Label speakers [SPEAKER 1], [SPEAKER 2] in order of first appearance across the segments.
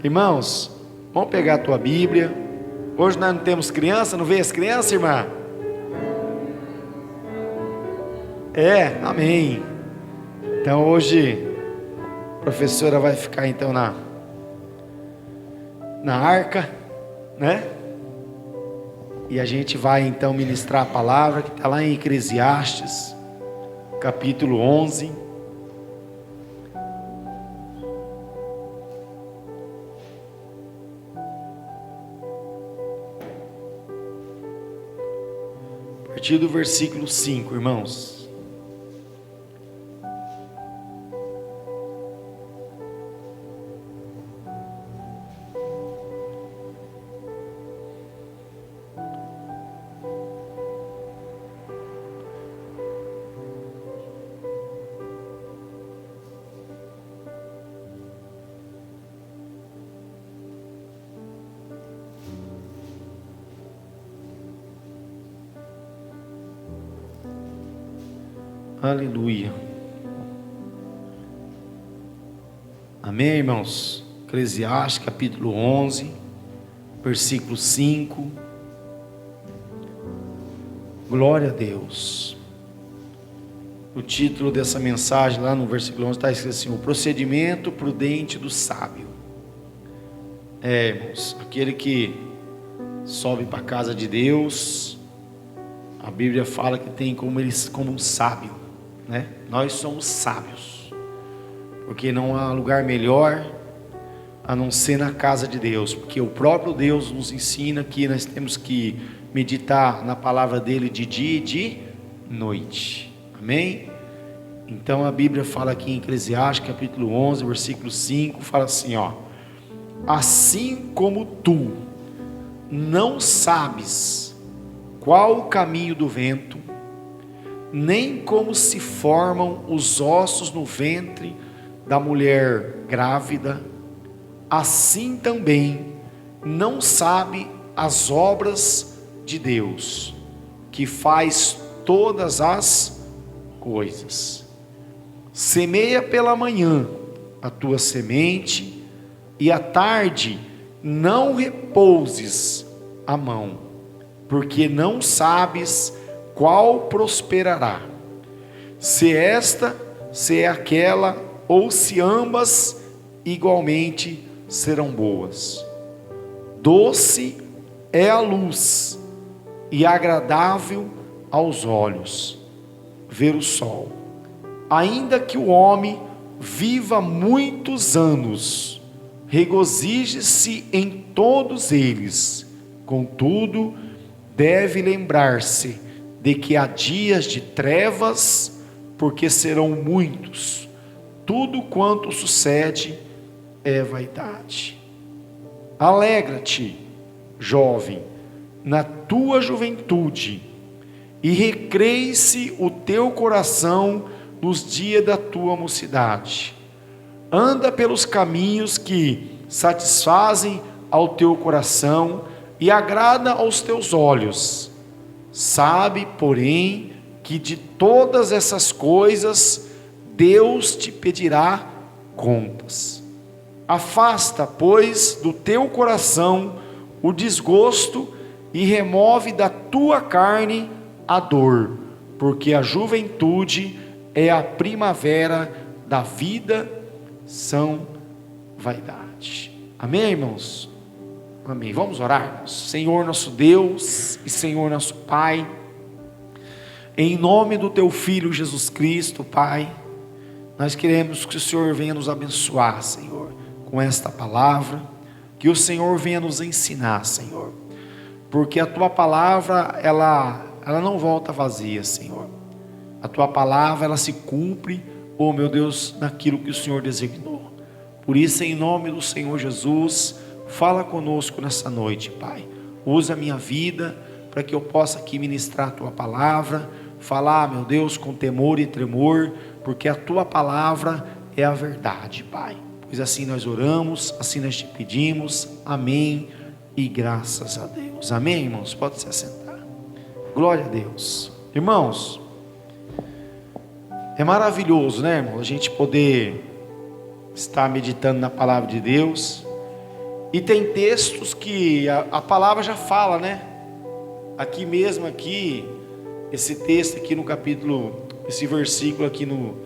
[SPEAKER 1] Irmãos, vamos pegar a tua Bíblia. Hoje nós não temos criança, não veio as crianças, irmã? Amém. Então hoje a professora vai ficar então na arca, né? E a gente vai então ministrar a palavra que está lá em Eclesiastes, capítulo 11. A partir do versículo 5, irmãos. Aleluia. Amém, irmãos? Eclesiastes capítulo 11, versículo 5. Glória a Deus. O título dessa mensagem lá no versículo 11 está escrito assim: o procedimento prudente do sábio. Irmãos, aquele que sobe para a casa de Deus, a Bíblia fala que tem como um sábio, né? Nós somos sábios, porque não há lugar melhor a não ser na casa de Deus, porque o próprio Deus nos ensina que nós temos que meditar na palavra dele de dia e de noite. Amém? Então a Bíblia fala aqui em Eclesiastes capítulo 11, versículo 5, fala assim, assim como tu não sabes qual o caminho do vento, nem como se formam os ossos no ventre da mulher grávida, assim também não sabe as obras de Deus, que faz todas as coisas. Semeia pela manhã a tua semente, e à tarde não repouses a mão, porque não sabes qual prosperará, se esta, se é aquela, ou se ambas igualmente serão boas. Doce é a luz e agradável aos olhos ver o sol, ainda que o homem viva muitos anos, regozije-se em todos eles. Contudo, deve lembrar-se de que há dias de trevas, porque serão muitos. Tudo quanto sucede é vaidade. Alegra-te, jovem, na tua juventude, e recreie-se o teu coração nos dias da tua mocidade. Anda pelos caminhos que satisfazem ao teu coração e agrada aos teus olhos. Sabe, porém, que de todas essas coisas Deus te pedirá contas. Afasta, pois, do teu coração o desgosto e remove da tua carne a dor, porque a juventude é a primavera da vida, são vaidade. Amém, irmãos? Amém. Vamos orar. Senhor nosso Deus e Senhor nosso Pai, em nome do teu Filho Jesus Cristo, Pai, nós queremos que o Senhor venha nos abençoar, Senhor, com esta palavra, que o Senhor venha nos ensinar, Senhor, porque a tua palavra, ela não volta vazia, Senhor. A tua palavra, ela se cumpre, oh meu Deus, naquilo que o Senhor designou. Por isso, em nome do Senhor Jesus, fala conosco nessa noite, Pai. Usa a minha vida para que eu possa aqui ministrar a tua palavra, falar, meu Deus, com temor e tremor, porque a tua palavra é a verdade, Pai. Pois assim nós oramos, assim nós te pedimos. Amém e graças a Deus. Amém, irmãos? Pode se assentar. Glória a Deus. Irmãos, é maravilhoso, né, irmão? A gente poder estar meditando na palavra de Deus. E tem textos que a palavra já fala, né? Aqui mesmo, esse texto aqui no capítulo, esse versículo aqui no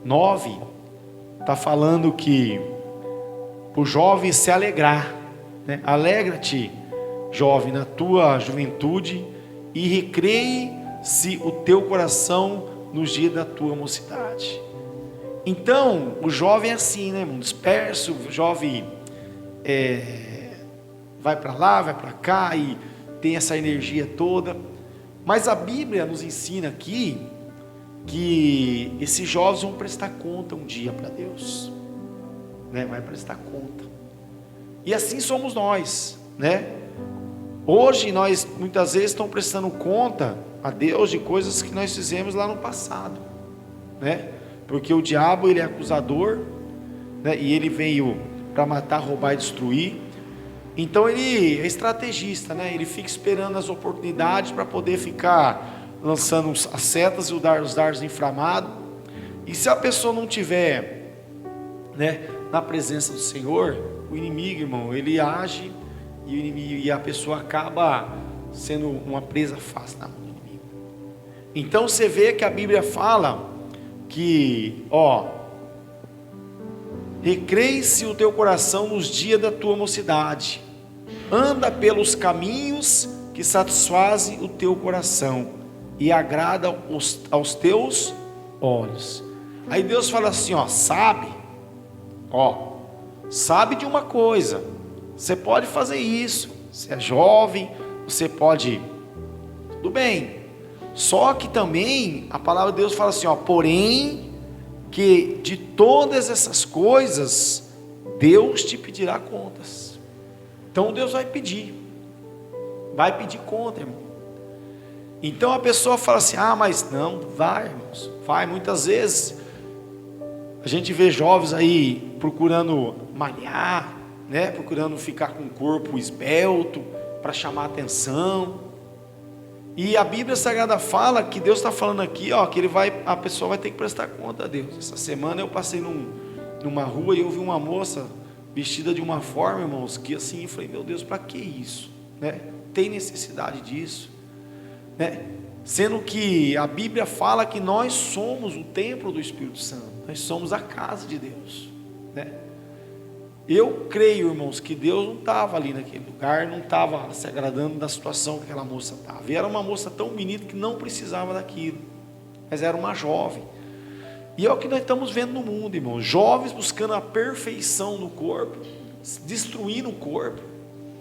[SPEAKER 1] 9, está falando que o jovem se alegrar, né? Alegra-te, jovem, na tua juventude, e recreie-se o teu coração nos dias da tua mocidade. Então, o jovem é assim, né, irmão? Disperso, o jovem vai para lá, vai para cá e tem essa energia toda. Mas a Bíblia nos ensina aqui que esses jovens vão prestar conta um dia para Deus, né? Vai prestar conta. E assim somos nós, né? Hoje nós muitas vezes estamos prestando conta a Deus de coisas que nós fizemos lá no passado, né? Porque o diabo, ele é acusador, né? E ele veio para matar, roubar e destruir. Então ele é estrategista, né? Ele fica esperando as oportunidades para poder ficar lançando as setas e os dardos inflamados. E se a pessoa não tiver, né, na presença do Senhor, o inimigo, irmão, ele age e a pessoa acaba sendo uma presa fácil na mão do inimigo. Então você vê que a Bíblia fala que, recreie-se o teu coração nos dias da tua mocidade, anda pelos caminhos que satisfazem o teu coração e agrada aos teus olhos. Aí Deus fala assim, sabe de uma coisa, você pode fazer isso, você é jovem, você pode, tudo bem, só que também a palavra de Deus fala assim, porém que de todas essas coisas Deus te pedirá contas. Então Deus vai pedir conta, irmão. Então a pessoa fala assim, mas não, vai, irmãos, vai. Muitas vezes a gente vê jovens aí procurando malhar, né? Procurando ficar com o corpo esbelto para chamar atenção. E a Bíblia Sagrada fala que Deus está falando aqui, que a pessoa vai ter que prestar conta a Deus. Essa semana eu passei numa rua e eu vi uma moça vestida de uma forma, irmãos, que assim, eu falei, meu Deus, para que isso, né? Tem necessidade disso, né? Sendo que a Bíblia fala que nós somos o templo do Espírito Santo, nós somos a casa de Deus, né? Eu creio, irmãos, que Deus não estava ali naquele lugar, não estava se agradando da situação que aquela moça estava. E era uma moça tão bonita que não precisava daquilo, mas era uma jovem. E é o que nós estamos vendo no mundo, irmãos, jovens buscando a perfeição no corpo, destruindo o corpo,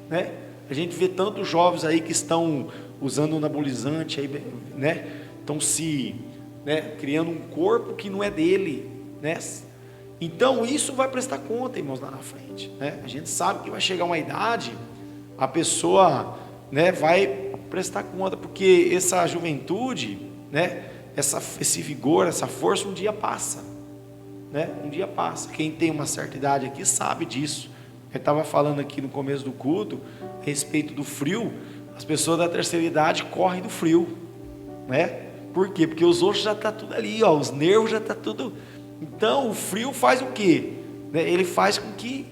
[SPEAKER 1] né? A gente vê tantos jovens aí que estão usando anabolizante, aí, né? Estão criando um corpo que não é dele, né? Então isso vai prestar conta, irmãos, lá na frente, né? A gente sabe que vai chegar uma idade, a pessoa, né, vai prestar conta, porque essa juventude, né, esse vigor, essa força, um dia passa, né? Um dia passa. Quem tem uma certa idade aqui sabe disso. Eu estava falando aqui no começo do culto a respeito do frio. As pessoas da terceira idade correm do frio, né? Por quê? Porque os ossos já estão tudo ali, os nervos já estão tudo. Então o frio faz o quê? Né? Ele faz com que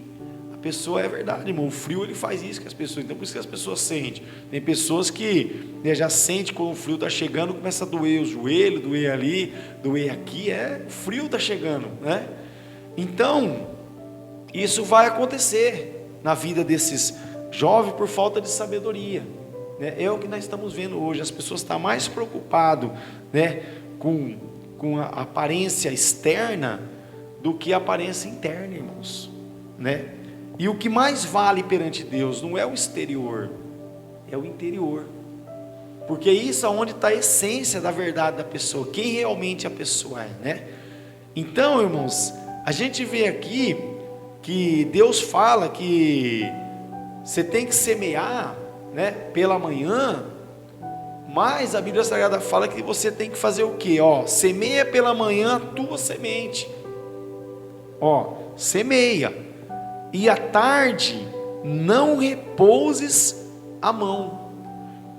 [SPEAKER 1] a pessoa, é verdade, irmão, o frio ele faz isso com as pessoas. Então por isso que as pessoas sentem. Tem pessoas que, né, já sentem quando o frio está chegando, começa a doer o joelho, doer ali, doer aqui, o frio está chegando, né? Então isso vai acontecer na vida desses jovens por falta de sabedoria, né? É o que nós estamos vendo hoje. As pessoas estão mais preocupadas, né, com a aparência externa do que a aparência interna, irmãos, né? E o que mais vale perante Deus não é o exterior, é o interior, porque isso é onde está a essência da verdade da pessoa, quem realmente a pessoa é, né? Então, irmãos, a gente vê aqui que Deus fala que você tem que semear, né, pela manhã. Mas a Bíblia Sagrada fala que você tem que fazer o quê? Semeia pela manhã a tua semente. Semeia. E à tarde não repouses a mão,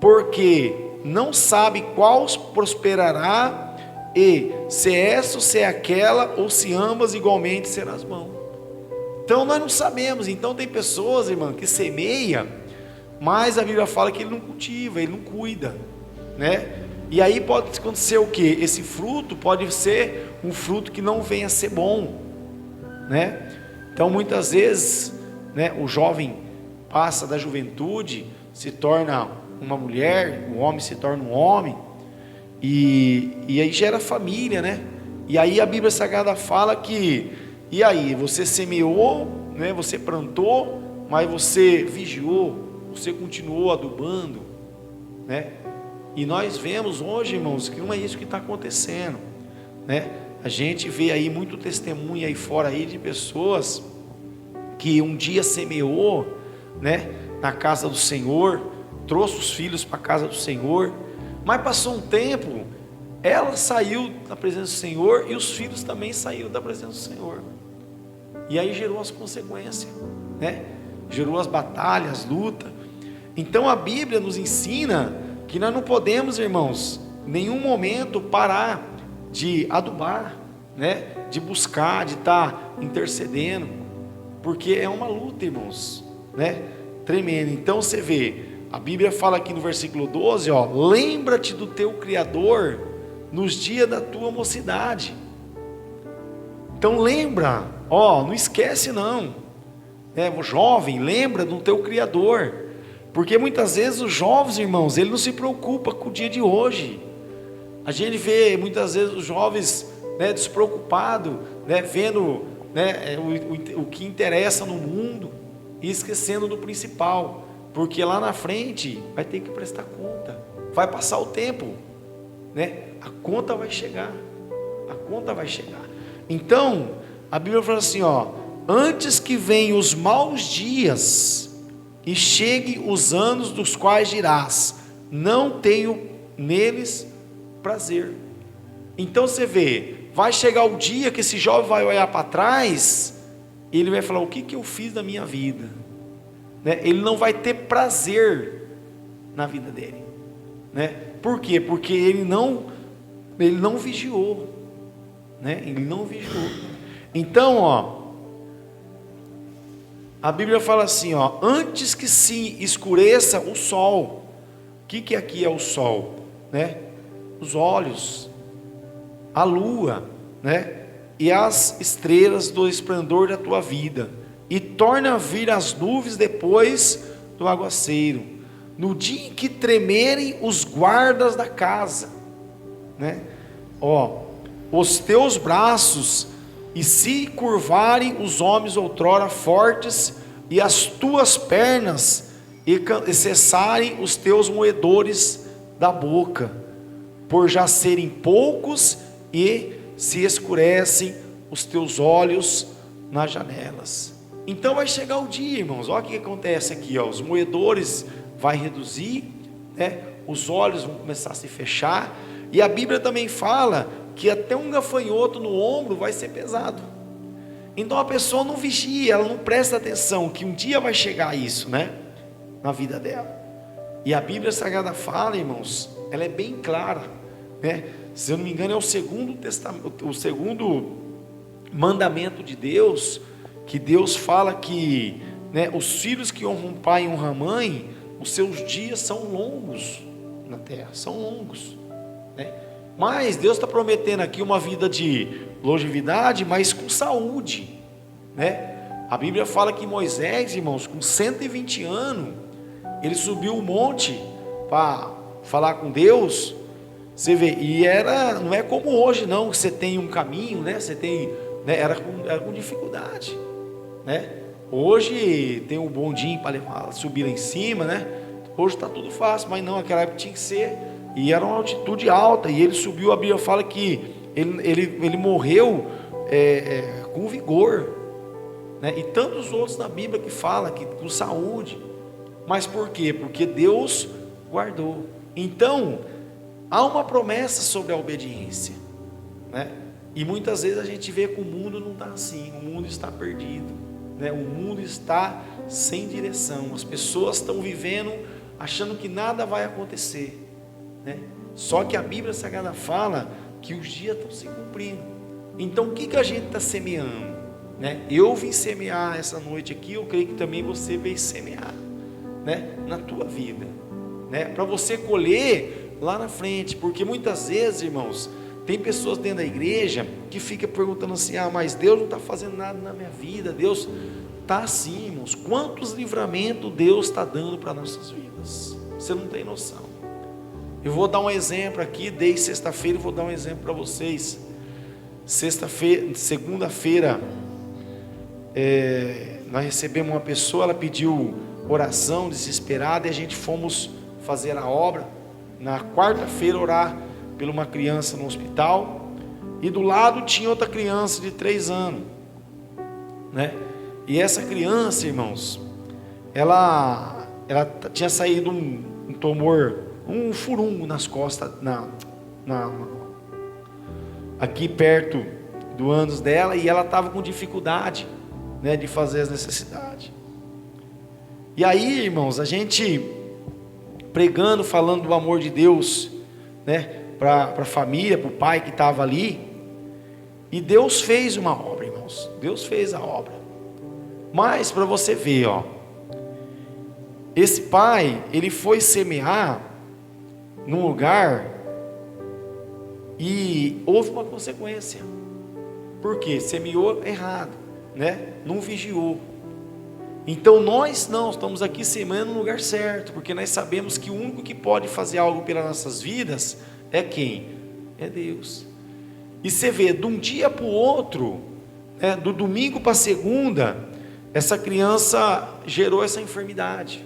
[SPEAKER 1] porque não sabe qual prosperará, e se é essa ou se é aquela, ou se ambas igualmente serão as mãos. Então nós não sabemos. Então tem pessoas, irmão, que semeia, mas a Bíblia fala que ele não cultiva, ele não cuida, né? E aí pode acontecer o quê? Esse fruto pode ser um fruto que não venha a ser bom, né? Então muitas vezes, né, o jovem passa da juventude, se torna uma mulher, o homem se torna um homem, e aí gera família, né? E aí a Bíblia Sagrada fala que, e aí, você semeou, né, você plantou, mas você vigiou, você continuou adubando, né? E nós vemos hoje, irmãos, que não é isso que está acontecendo, né? A gente vê aí muito testemunho aí fora aí de pessoas que um dia semeou, né, na casa do Senhor, trouxe os filhos para a casa do Senhor, mas passou um tempo, ela saiu da presença do Senhor e os filhos também saíram da presença do Senhor. E aí gerou as consequências, né? Gerou as batalhas, as lutas. Então a Bíblia nos ensina que nós não podemos, irmãos, em nenhum momento parar de adubar, né? De buscar, de estar intercedendo, porque é uma luta, irmãos, né? Tremenda. Então você vê, a Bíblia fala aqui no versículo 12, ó, lembra-te do teu Criador nos dias da tua mocidade. Então lembra, ó, não esquece não, o jovem, lembra do teu Criador, porque muitas vezes os jovens, irmãos, ele não se preocupa com o dia de hoje. A gente vê muitas vezes os jovens, né, despreocupados, né, vendo, né, o que interessa no mundo e esquecendo do principal, porque lá na frente vai ter que prestar conta, vai passar o tempo, né? A conta vai chegar, a conta vai chegar. Então a Bíblia fala assim, ó, antes que venham os maus dias e cheguem os anos dos quais dirás, não tenho neles prazer. Então você vê, vai chegar o dia que esse jovem vai olhar para trás e ele vai falar, o que eu fiz da minha vida, né? Ele não vai ter prazer na vida dele, né? Por quê? Porque ele não vigiou, né? Ele não vigiou. Então, ó, a Bíblia fala assim, ó, antes que se escureça o sol. O que aqui é o sol, né? Os olhos, a lua, né? E as estrelas do esplendor da tua vida, e torna a vir as nuvens depois do aguaceiro, no dia em que tremerem os guardas da casa, né? Ó, os teus braços, e se curvarem os homens outrora fortes, e as tuas pernas, e cessarem os teus moedores da boca, por já serem poucos, e se escurecem os teus olhos nas janelas. Então vai chegar o dia, irmãos, olha o que acontece aqui, ó, os moedores vai reduzir, né? Os olhos vão começar a se fechar, e a Bíblia também fala que até um gafanhoto no ombro vai ser pesado. Então a pessoa não vigia, ela não presta atenção que um dia vai chegar isso, né, na vida dela. E a Bíblia Sagrada fala, irmãos, ela é bem clara, né? Se eu não me engano é o segundo testamento, o segundo mandamento de Deus, que Deus fala que, né, os filhos que honram o pai e honram a mãe, os seus dias são longos na terra, são longos, né? Mas Deus está prometendo aqui uma vida de longevidade, mas com saúde, né? A Bíblia fala que Moisés, irmãos, com 120 anos, ele subiu o monte para falar com Deus. Você vê, e não é como hoje não, que você tem um caminho, né? Você tem, né? Era com dificuldade, né? Hoje tem um bondinho para subir lá em cima, né? Hoje está tudo fácil, mas não, naquela época tinha que ser, e era uma altitude alta, e ele subiu. A Bíblia fala que ele morreu com vigor, né? E tantos outros na Bíblia que fala que com saúde. Mas por quê? Porque Deus guardou. Então há uma promessa sobre a obediência, né? E muitas vezes a gente vê que o mundo não está assim, o mundo está perdido, né? O mundo está sem direção, as pessoas estão vivendo achando que nada vai acontecer, né? Só que a Bíblia Sagrada fala que os dias estão se cumprindo. Então o que a gente está semeando, né? Eu vim semear essa noite aqui, eu creio que também você veio semear, né? Na tua vida, né? Para você colher lá na frente, porque muitas vezes, irmãos, tem pessoas dentro da igreja que fica perguntando assim: ah, mas Deus não está fazendo nada na minha vida. Deus está assim, irmãos. Quantos livramentos Deus está dando para nossas vidas? Você não tem noção. Eu vou dar um exemplo aqui, desde sexta-feira eu vou dar um exemplo para vocês. Segunda-feira, nós recebemos uma pessoa, ela pediu oração desesperada e a gente fomos fazer a obra. Na quarta-feira orar por uma criança no hospital, e do lado tinha outra criança de 3 anos, né? E essa criança, irmãos, ela tinha saído um tumor, um furungo nas costas, aqui perto do ânus dela, e ela estava com dificuldade, né, de fazer as necessidades. E aí, irmãos, a gente pregando, falando do amor de Deus, né, para a família, para o pai que estava ali, e Deus fez uma obra, irmãos. Deus fez a obra. Mas para você ver, ó, esse pai, ele foi semear num lugar e houve uma consequência. Por quê? Semeou errado, né? Não vigiou. Então nós não estamos aqui semeando no lugar certo, porque nós sabemos que o único que pode fazer algo pelas nossas vidas é quem? É Deus. E você vê, de um dia para o outro, né, do domingo para a segunda, essa criança gerou essa enfermidade.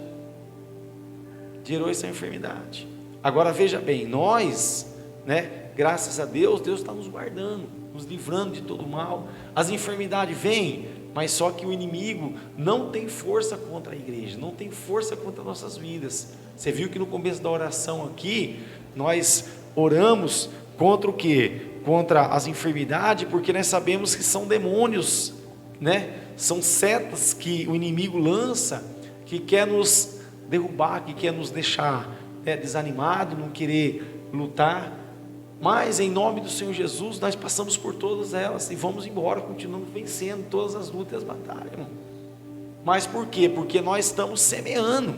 [SPEAKER 1] Agora veja bem, nós, né, graças a Deus, Deus está nos guardando, nos livrando de todo mal. As enfermidades vêm, mas só que o inimigo não tem força contra a igreja, não tem força contra nossas vidas. Você viu que no começo da oração aqui, nós oramos contra o quê? Contra as enfermidades, porque nós sabemos que são demônios, né? São setas que o inimigo lança, que quer nos derrubar, que quer nos deixar, né, desanimado, não querer lutar. Mas em nome do Senhor Jesus, nós passamos por todas elas e vamos embora, continuamos vencendo todas as lutas e as batalhas, irmão. Mas por quê? Porque nós estamos semeando,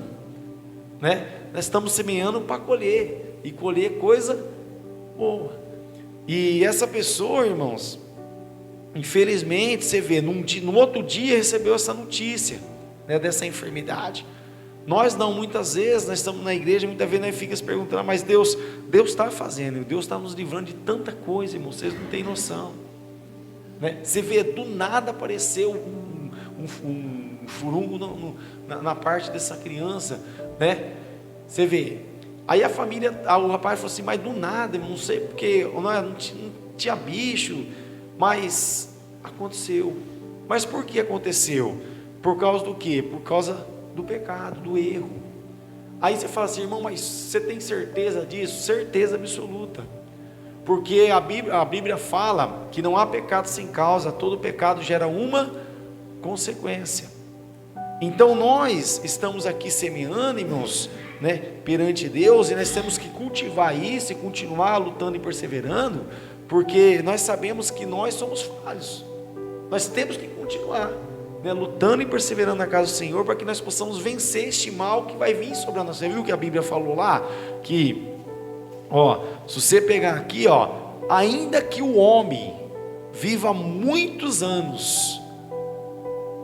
[SPEAKER 1] né? Nós estamos semeando para colher, e colher coisa boa. E essa pessoa, irmãos, infelizmente, você vê, no outro dia recebeu essa notícia, né, dessa enfermidade. Nós não, muitas vezes, nós estamos na igreja, muitas vezes nós ficamos se perguntando, mas Deus está fazendo, Deus está nos livrando de tanta coisa, irmão, vocês não têm noção, né? Você vê, do nada apareceu um furungo na parte dessa criança, né? Você vê, aí a família, o rapaz falou assim, mas do nada, irmão, não sei porque, não tinha bicho, mas aconteceu. Mas por que aconteceu? Por causa do quê? Por causa do pecado, do erro. Aí você fala assim, irmão, mas você tem certeza disso? Certeza absoluta, porque a Bíblia fala que não há pecado sem causa, todo pecado gera uma consequência. Então nós estamos aqui semeando, irmãos, né, perante Deus, e nós temos que cultivar isso e continuar lutando e perseverando, porque nós sabemos que nós somos falhos. Nós temos que continuar, né, lutando e perseverando na casa do Senhor, para que nós possamos vencer este mal que vai vir sobre nós. Você viu que a Bíblia falou lá? Que, ó, se você pegar aqui, ó, ainda que o homem viva muitos anos,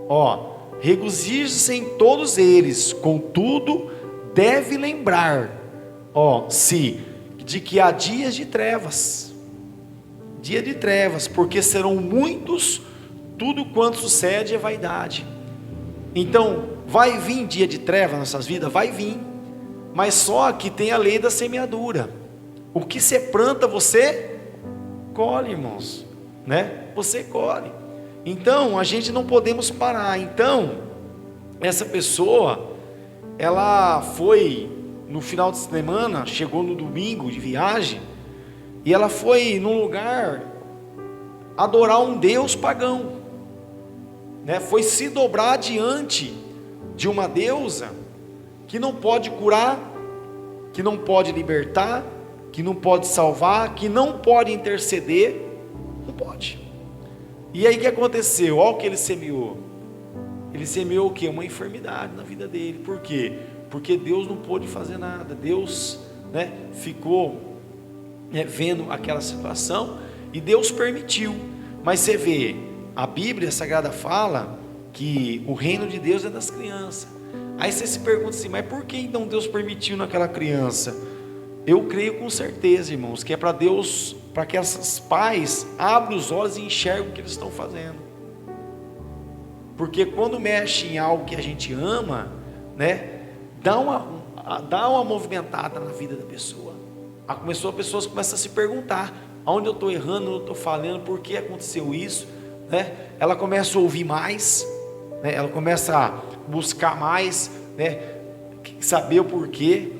[SPEAKER 1] ó, regozije-se em todos eles, contudo, deve lembrar, ó, de que há dias de trevas, porque serão muitos, tudo quanto sucede é vaidade. Então, vai vir dia de treva nas nossas vidas? Vai vir, mas só que tem a lei da semeadura. O que você planta, você colhe, irmãos, né? Você colhe. Então, a gente não podemos parar. Então, essa pessoa, ela foi no final de semana, chegou no domingo de viagem, e ela foi num lugar adorar um deus pagão, né? Foi se dobrar diante de uma deusa que não pode curar, que não pode libertar, que não pode salvar, que não pode interceder, não pode. E aí o que aconteceu? Olha o que ele semeou. Ele semeou o quê? Uma enfermidade na vida dele. Por quê? Porque Deus não pôde fazer nada. Deus, né, ficou, né, vendo aquela situação e Deus permitiu. Mas você vê, a Bíblia Sagrada fala que o reino de Deus é das crianças. Aí você se pergunta assim, mas por que então Deus permitiu naquela criança? Eu creio com certeza, irmãos, que é para Deus, para que esses pais abram os olhos e enxerguem o que eles estão fazendo. Porque quando mexe em algo que a gente ama, né, dá uma movimentada na vida da pessoa. A pessoas começam a se perguntar, aonde eu estou errando, onde eu estou falhando, por que aconteceu isso, né? Ela começa a ouvir mais, né? Ela começa a buscar mais, né, saber o porquê.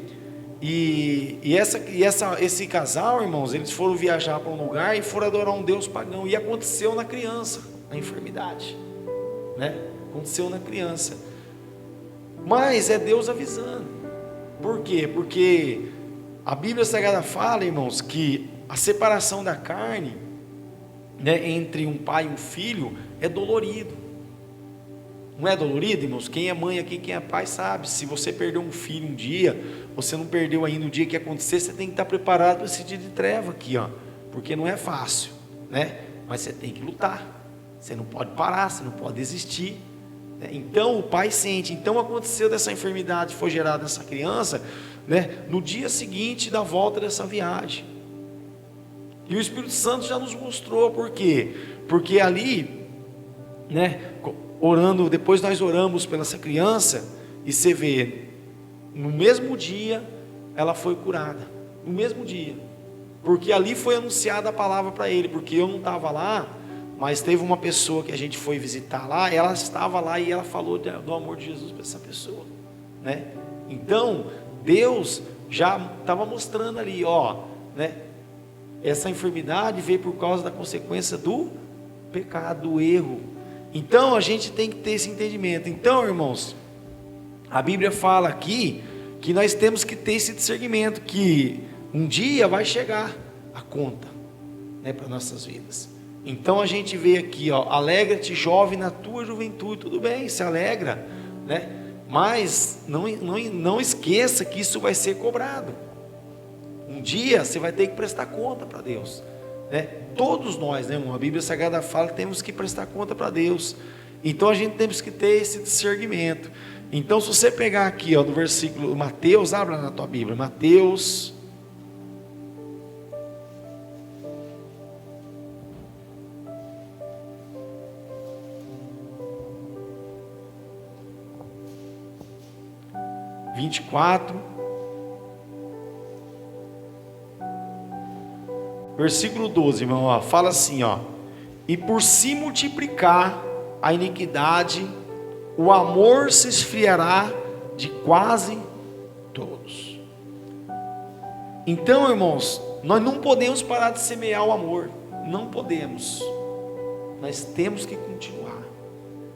[SPEAKER 1] Esse casal, irmãos, eles foram viajar para um lugar e foram adorar um Deus pagão. E aconteceu na criança, a enfermidade, né? Aconteceu na criança. Mas é Deus avisando. Por quê? Porque a Bíblia Sagrada fala, irmãos, que a separação da carne, né, entre um pai e um filho é dolorido. Não é dolorido, irmãos? Quem é mãe aqui, quem é pai sabe. Se você perdeu um filho um dia, você não perdeu ainda o dia que acontecer, você tem que estar preparado para esse dia de treva aqui, ó. Porque não é fácil, né? Mas você tem que lutar. Você não pode parar, você não pode desistir, né? Então o pai sente. Então aconteceu dessa enfermidade, foi gerada nessa criança, né, no dia seguinte da volta dessa viagem. E o Espírito Santo já nos mostrou. Por quê? Porque ali, né, orando, depois nós oramos pela essa criança, e você vê, no mesmo dia ela foi curada, no mesmo dia, porque ali foi anunciada a palavra para ele, porque eu não estava lá, mas teve uma pessoa que a gente foi visitar lá, ela estava lá e ela falou do amor de Jesus para essa pessoa, né? Então Deus já estava mostrando ali, ó, né, essa enfermidade veio por causa da consequência do pecado, do erro. Então a gente tem que ter esse entendimento. Então, irmãos, a Bíblia fala aqui que nós temos que ter esse discernimento, que um dia vai chegar a conta, né, para nossas vidas. Então a gente vê aqui, ó, alegra-te, jovem, na tua juventude. Tudo bem, se alegra, né? Mas não esqueça que isso vai ser cobrado. Um dia você vai ter que prestar conta para Deus, né? Todos nós, né, irmão? A Bíblia Sagrada fala que temos que prestar conta para Deus. Então a gente temos que ter esse discernimento. Então, se você pegar aqui, ó, no versículo Mateus, abra na tua Bíblia, Mateus 24, versículo 12, irmão, ó, fala assim, ó: e por se multiplicar a iniquidade, o amor se esfriará de quase todos. Então, irmãos, nós não podemos parar de semear o amor, não podemos, nós temos que continuar.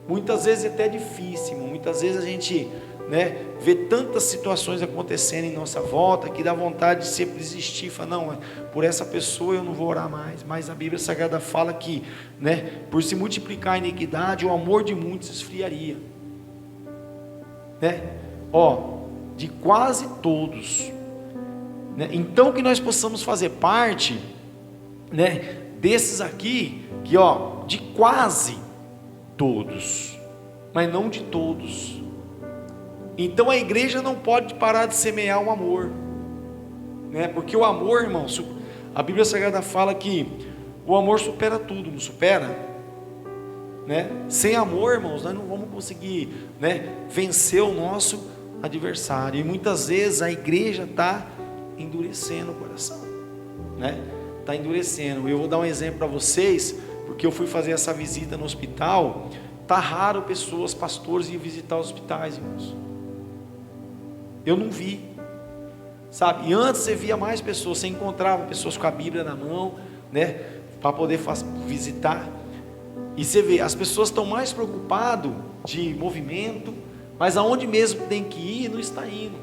[SPEAKER 1] Muitas vezes é até difícil, muitas vezes a gente, né, vê tantas situações acontecendo em nossa volta que dá vontade de sempre desistir, falar, não, por essa pessoa eu não vou orar mais. Mas a Bíblia Sagrada fala que, né, por se multiplicar a iniquidade, o amor de muitos esfriaria, né? Ó, de quase todos, né? Então que nós possamos fazer parte, né, desses aqui, que, ó, de quase todos, mas não de todos. Então a igreja não pode parar de semear o amor, né? Porque o amor, irmão, a Bíblia Sagrada fala que o amor supera tudo, não supera? Né? Sem amor, irmãos, nós não vamos conseguir, né, vencer o nosso adversário. E muitas vezes a igreja está endurecendo o coração, né? Está endurecendo. Eu vou dar um exemplo para vocês, porque eu fui fazer essa visita no hospital. Está raro pessoas, pastores, ir visitar os hospitais, irmãos. Eu não vi, sabe? E antes você via mais pessoas, você encontrava pessoas com a Bíblia na mão, né, para poder visitar. E você vê, as pessoas estão mais preocupadas de movimento, mas aonde mesmo tem que ir, não está indo.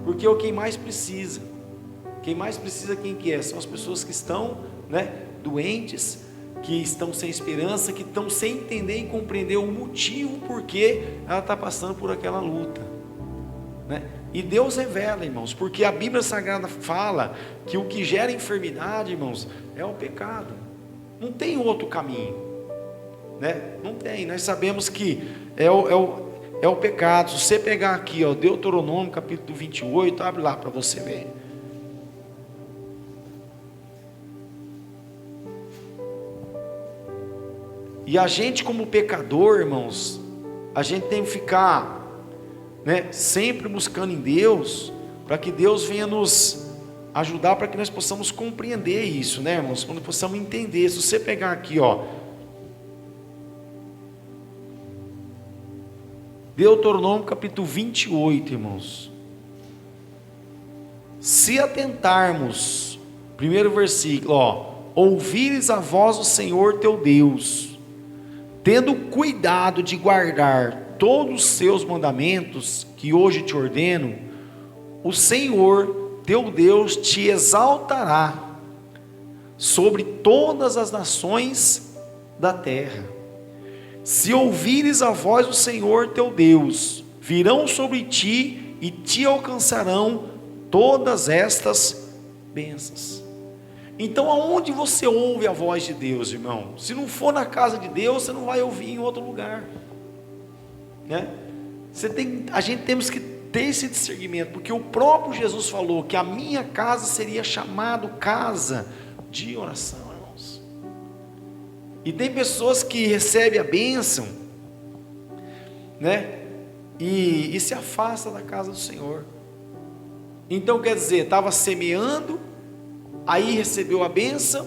[SPEAKER 1] Porque quem mais precisa, quem que é? São as pessoas que estão, né, doentes, que estão sem esperança, que estão sem entender e compreender o motivo por que ela está passando por aquela luta, né? E Deus revela, irmãos, porque a Bíblia Sagrada fala que o que gera enfermidade, irmãos, é o pecado. Não tem outro caminho, né? Não tem. Nós sabemos que é o pecado. Se você pegar aqui, ó, Deuteronômio capítulo 28, abre lá para você ver. E a gente, como pecador, irmãos, a gente tem que ficar, né, sempre buscando em Deus, para que Deus venha nos ajudar, para que nós possamos compreender isso, né, irmãos? Quando possamos entender. Se você pegar aqui, ó, Deuteronômio capítulo 28, irmãos. Se atentarmos, primeiro versículo, ó: ouvires a voz do Senhor teu Deus, tendo cuidado de guardar todos os seus mandamentos, que hoje te ordeno, o Senhor teu Deus te exaltará sobre todas as nações da terra. Se ouvires a voz do Senhor teu Deus, virão sobre ti e te alcançarão todas estas bênçãos. Então, aonde você ouve a voz de Deus, irmão? Se não for na casa de Deus, você não vai ouvir em outro lugar, né? A gente temos que ter esse discernimento, porque o próprio Jesus falou que a minha casa seria chamado casa de oração, irmãos. E tem pessoas que recebem a bênção, né? E se afasta da casa do Senhor. Então, quer dizer, estava semeando, aí recebeu a bênção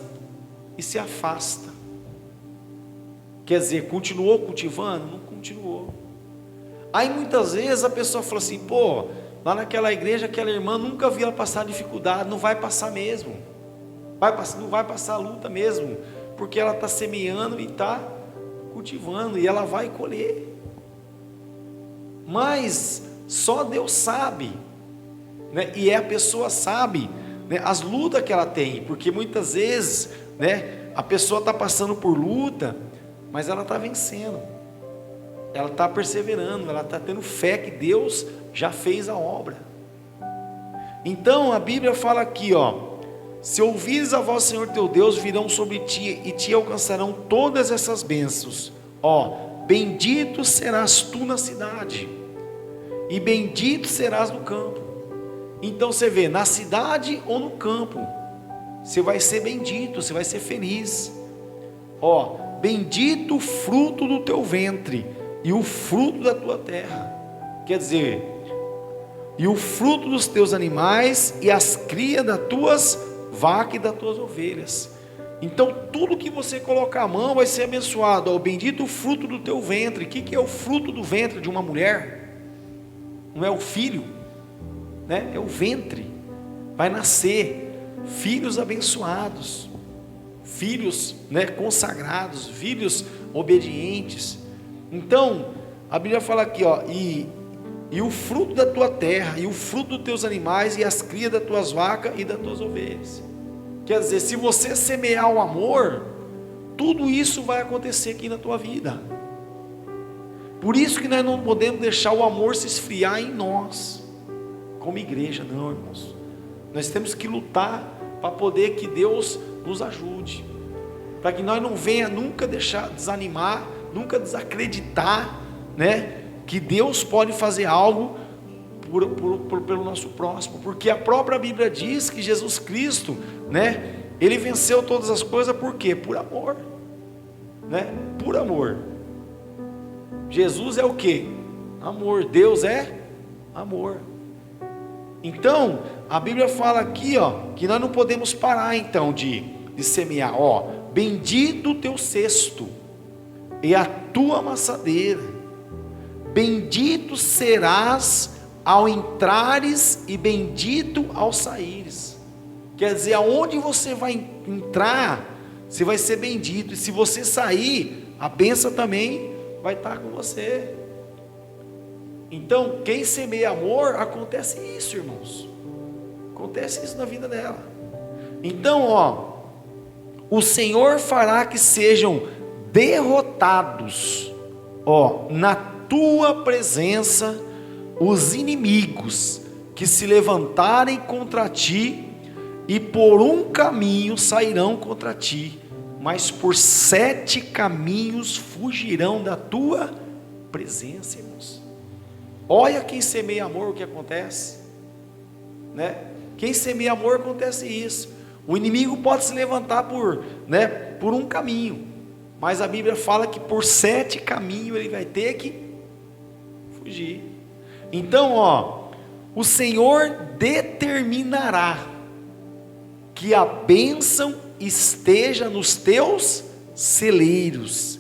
[SPEAKER 1] e se afasta. Quer dizer, continuou cultivando? Não continuou. Aí muitas vezes a pessoa fala assim: pô, lá naquela igreja, aquela irmã, nunca vi ela passar dificuldade. Não vai passar mesmo, não vai passar a luta mesmo, porque ela está semeando e está cultivando, e ela vai colher. Mas só Deus sabe, né? E a pessoa sabe, né, as lutas que ela tem, porque muitas vezes, né, a pessoa está passando por luta, mas ela está vencendo, ela está perseverando, ela está tendo fé que Deus já fez a obra. Então a Bíblia fala aqui, ó: se ouvires a voz do Senhor teu Deus, virão sobre ti e te alcançarão todas essas bênçãos. Ó, bendito serás tu na cidade, e bendito serás no campo. Então você vê, na cidade ou no campo, você vai ser bendito, você vai ser feliz. Ó, bendito o fruto do teu ventre e o fruto da tua terra. Quer dizer, e o fruto dos teus animais e as crias das tuas vacas e das tuas ovelhas. Então tudo que você colocar a mão vai ser abençoado. Ó, bendito o fruto do teu ventre. O que é o fruto do ventre de uma mulher? Não é o filho, né? É o ventre. Vai nascer filhos abençoados, filhos, né, consagrados, filhos obedientes. Então a Bíblia fala aqui, ó: e o fruto da tua terra, e o fruto dos teus animais, e as crias das tuas vacas e das tuas ovelhas. Quer dizer, se você semear o amor, tudo isso vai acontecer aqui na tua vida. Por isso que nós não podemos deixar o amor se esfriar em nós, como igreja, não, irmãos. Nós temos que lutar para poder que Deus nos ajude, para que nós não venha nunca deixar desanimar, nunca desacreditar, né, que Deus pode fazer algo pelo nosso próximo, porque a própria Bíblia diz que Jesus Cristo, né, Ele venceu todas as coisas. Por quê? Por amor, né? Por amor. Jesus é o que? Amor. Deus é amor. Então a Bíblia fala aqui, ó, que nós não podemos parar então de semear. Ó, bendito o teu cesto e a tua amassadeira, bendito serás ao entrares e bendito ao saíres. Quer dizer, aonde você vai entrar, você vai ser bendito, e se você sair, a bênção também vai estar com você. Então, quem semeia amor, acontece isso, irmãos. Acontece isso na vida dela. Então, ó, O Senhor fará que sejam derrotados, na tua presença, os inimigos que se levantarem contra ti, e por um caminho sairão contra ti, mas por 7 caminhos fugirão da tua presença, irmãos. Olha, quem semeia amor, o que acontece, né? Quem semeia amor, acontece isso. O inimigo pode se levantar por um caminho, mas a Bíblia fala que por 7 caminhos ele vai ter que fugir. Então, o Senhor determinará que a bênção esteja nos teus celeiros,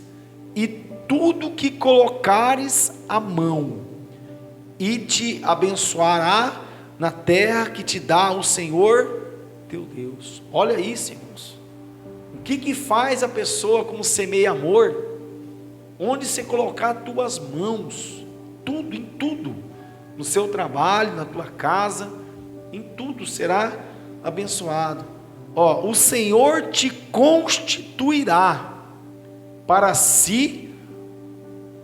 [SPEAKER 1] e tudo que colocares a mão, e te abençoará na terra que te dá o Senhor teu Deus. Olha isso, irmãos. O que faz a pessoa como semeia amor? Onde você colocar as tuas mãos, tudo, em tudo, no seu trabalho, na tua casa, em tudo será abençoado. O Senhor te constituirá para si,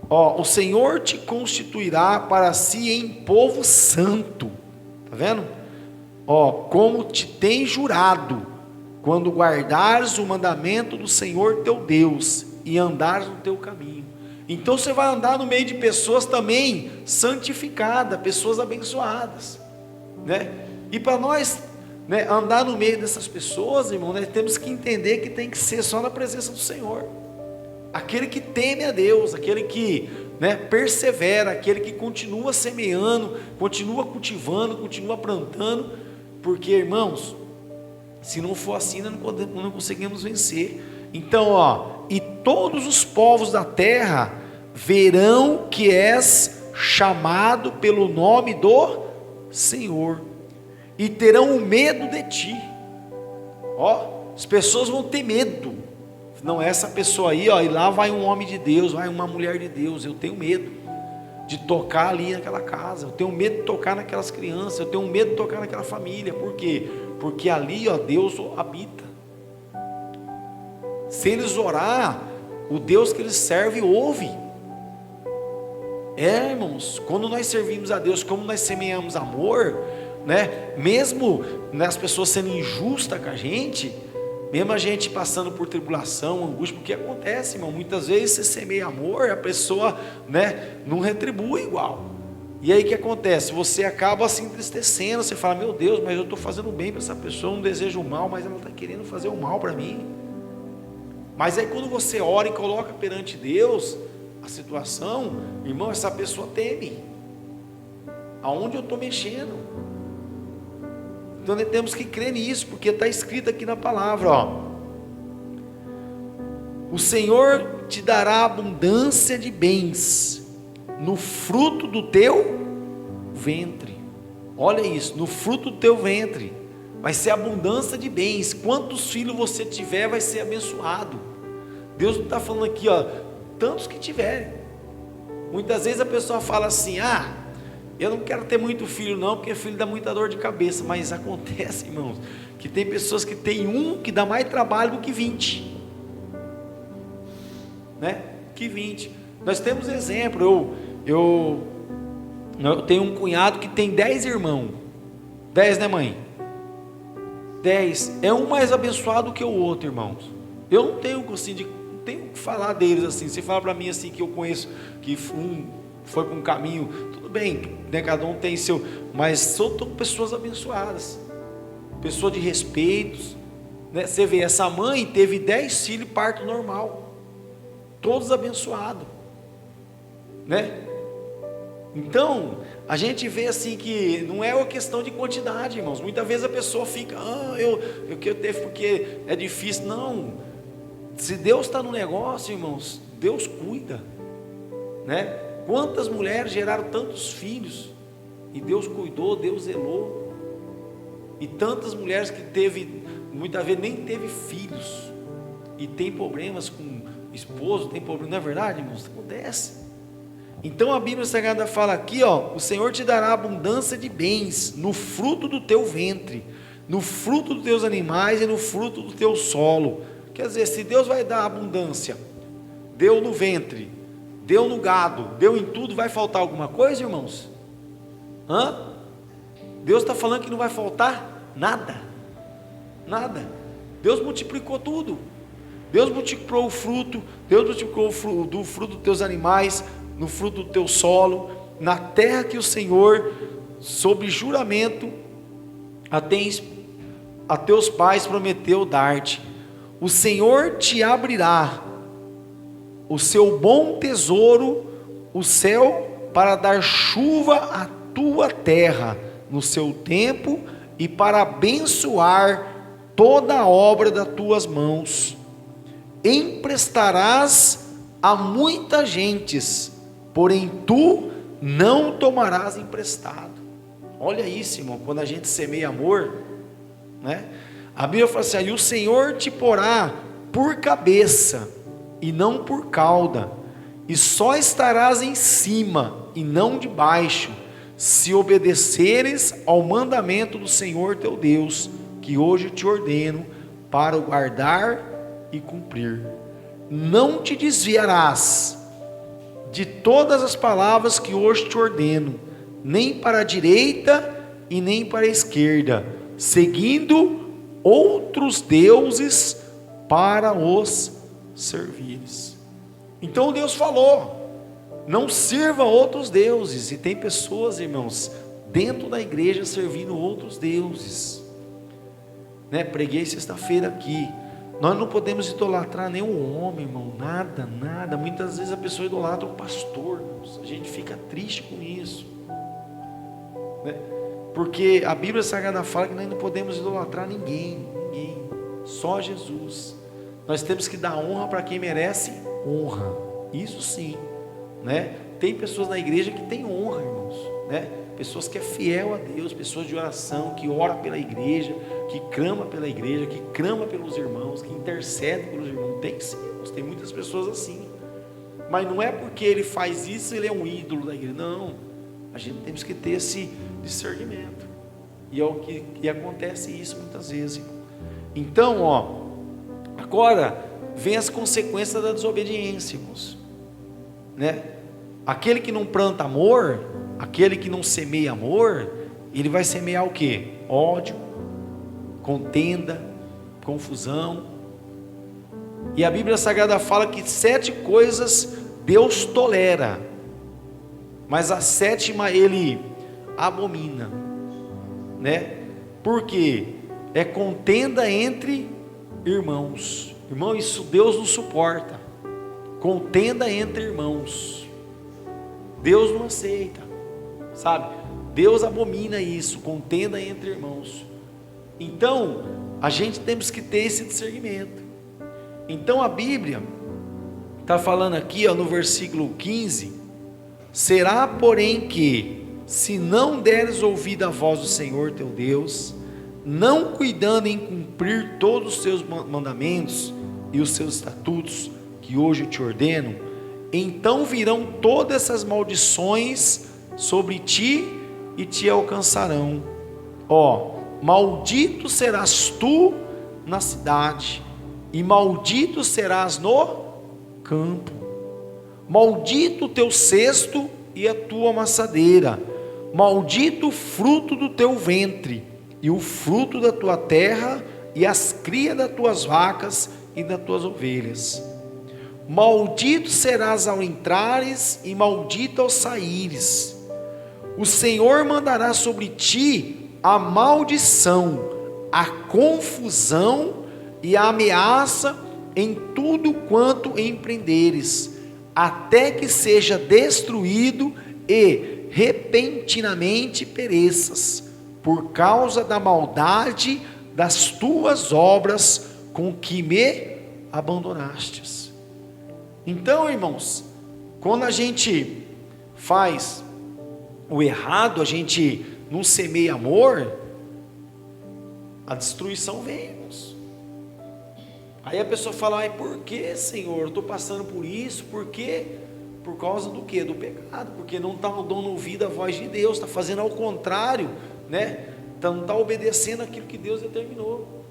[SPEAKER 1] o Senhor te constituirá para si em povo santo. Está vendo? Como te tem jurado, quando guardares o mandamento do Senhor teu Deus e andares no teu caminho. Então você vai andar no meio de pessoas também santificadas, pessoas abençoadas, né? E para nós, né, andar no meio dessas pessoas, irmão, nós temos que entender que tem que ser só na presença do Senhor. Aquele que teme a Deus, aquele que, né, persevera, aquele que continua semeando, continua cultivando, continua plantando, porque, irmãos, se não for assim, nós não conseguimos vencer. Então, e todos os povos da terra verão que és chamado pelo nome do Senhor, e terão medo de ti. As pessoas vão ter medo. Não, essa pessoa aí, e lá vai um homem de Deus, vai uma mulher de Deus. Eu tenho medo de tocar ali naquela casa, eu tenho medo de tocar naquelas crianças, eu tenho medo de tocar naquela família. Por quê? Porque ali, Deus habita. Se eles orar, o Deus que eles servem ouve. Irmãos, quando nós servimos a Deus, como nós semeamos amor, né? Mesmo, né, as pessoas sendo injustas com a gente, mesmo a gente passando por tribulação, angústia, porque acontece, irmão, muitas vezes você semeia amor, a pessoa, né, não retribui igual. E aí o que acontece? Você acaba se entristecendo, você fala, meu Deus, mas eu estou fazendo bem para essa pessoa, eu não desejo o mal, mas ela está querendo fazer o mal para mim. Mas aí quando você ora e coloca perante Deus a situação, irmão, essa pessoa teme. Aonde eu estou mexendo? Então nós temos que crer nisso, porque está escrito aqui na palavra, o Senhor te dará abundância de bens no fruto do teu ventre. Olha isso, no fruto do teu ventre vai ser abundância de bens. Quantos filhos você tiver vai ser abençoado. Deus não está falando aqui, tantos que tiverem. Muitas vezes a pessoa fala assim, eu não quero ter muito filho não, porque filho dá muita dor de cabeça. Mas acontece, irmãos, que tem pessoas que tem um que dá mais trabalho do que 20, né? Que 20. Nós temos exemplo. Eu tenho um cunhado que tem 10 irmãos. 10, né, mãe? 10. É um mais abençoado que o outro, irmãos. Eu não tenho assim, tenho que falar deles assim. Você fala para mim assim, que eu conheço, que um foi para um caminho, tudo bem, né, cada um tem seu, mas são pessoas abençoadas, pessoas de respeitos, né? Você vê, essa mãe teve 10 filhos, parto normal, todos abençoados, né? Então a gente vê assim que não é uma questão de quantidade, irmãos. Muitas vezes a pessoa fica, eu quero ter porque é difícil. Não, se Deus está no negócio, irmãos, Deus cuida, né? Quantas mulheres geraram tantos filhos e Deus cuidou, Deus zelou. E tantas mulheres que muitas vezes nem teve filhos e tem problemas com esposo, tem problema, não é verdade, irmãos? Acontece. Então a Bíblia Sagrada fala aqui, o Senhor te dará abundância de bens no fruto do teu ventre, no fruto dos teus animais e no fruto do teu solo, Quer dizer, se Deus vai dar abundância, deu no ventre, deu no gado, deu em tudo, vai faltar alguma coisa, irmãos? Deus está falando que não vai faltar nada, nada. Deus multiplicou tudo. Deus multiplicou o fruto, Deus multiplicou do fruto dos teus animais, no fruto do teu solo, na terra que o Senhor, sob juramento, a teus pais prometeu dar-te. O Senhor te abrirá o seu bom tesouro, o céu, para dar chuva à tua terra no seu tempo e para abençoar toda a obra das tuas mãos. Emprestarás a muitas gentes, porém tu não tomarás emprestado. Olha isso, irmão, quando a gente semeia amor, né? A Bíblia fala assim: e o Senhor te porá por cabeça e não por cauda, e só estarás em cima e não debaixo, se obedeceres ao mandamento do Senhor teu Deus, que hoje te ordeno para o guardar e cumprir. Não te desviarás de todas as palavras que hoje te ordeno, nem para a direita e nem para a esquerda, seguindo outros deuses para os servires. Então Deus falou: não sirva outros deuses. E tem pessoas, irmãos, dentro da igreja servindo outros deuses, né? Preguei sexta-feira aqui. Nós não podemos idolatrar nenhum homem, irmão, nada, nada. Muitas vezes a pessoa idolatra o pastor, irmãos. A gente fica triste com isso, né? Porque a Bíblia Sagrada fala que nós não podemos idolatrar ninguém, só Jesus. Nós temos que dar honra para quem merece honra, isso sim, né? Tem pessoas na igreja que tem honra, irmãos, né? Pessoas que é fiel a Deus, pessoas de oração, que ora pela igreja, que clama pela igreja, que clama pelos irmãos, que intercede pelos irmãos. Tem sim, irmãos, tem muitas pessoas assim. Mas não é porque ele faz isso, ele é um ídolo da igreja. Não, a gente temos que ter esse discernimento. E é o que acontece isso muitas vezes, irmão. Então, agora vem as consequências da desobediência, irmãos, né? Aquele que não planta amor, aquele que não semeia amor, ele vai semear o quê? Ódio, contenda, confusão. E a Bíblia Sagrada fala que 7 coisas Deus tolera, mas a 7ª ele abomina, né? Porque é contenda entre irmãos. Irmão, isso Deus não suporta. Contenda entre irmãos, Deus não aceita, sabe? Deus abomina isso, contenda entre irmãos. Então, a gente temos que ter esse discernimento. Então a Bíblia está falando aqui, no versículo 15: será porém que, se não deres ouvido à voz do Senhor teu Deus, não cuidando em cumprir todos os seus mandamentos e os seus estatutos, que hoje eu te ordeno, então virão todas essas maldições sobre ti e te alcançarão. Maldito serás tu na cidade, e maldito serás no campo. Maldito o teu cesto e a tua amassadeira. Maldito o fruto do teu ventre, e o fruto da tua terra, e as crias das tuas vacas e das tuas ovelhas. Maldito serás ao entrares, e maldito ao saíres. O Senhor mandará sobre ti a maldição, a confusão e a ameaça em tudo quanto empreenderes, até que seja destruído e repentinamente pereças, por causa da maldade das tuas obras com que me abandonastes. Então, irmãos, quando a gente faz o errado, a gente não semeia amor, a destruição vem, irmãos. Aí a pessoa fala: por que, Senhor, eu estou passando por isso? Por quê? Por causa do quê? Do pecado, porque não está dando ouvido à voz de Deus, está fazendo ao contrário, né? Então não está obedecendo aquilo que Deus determinou.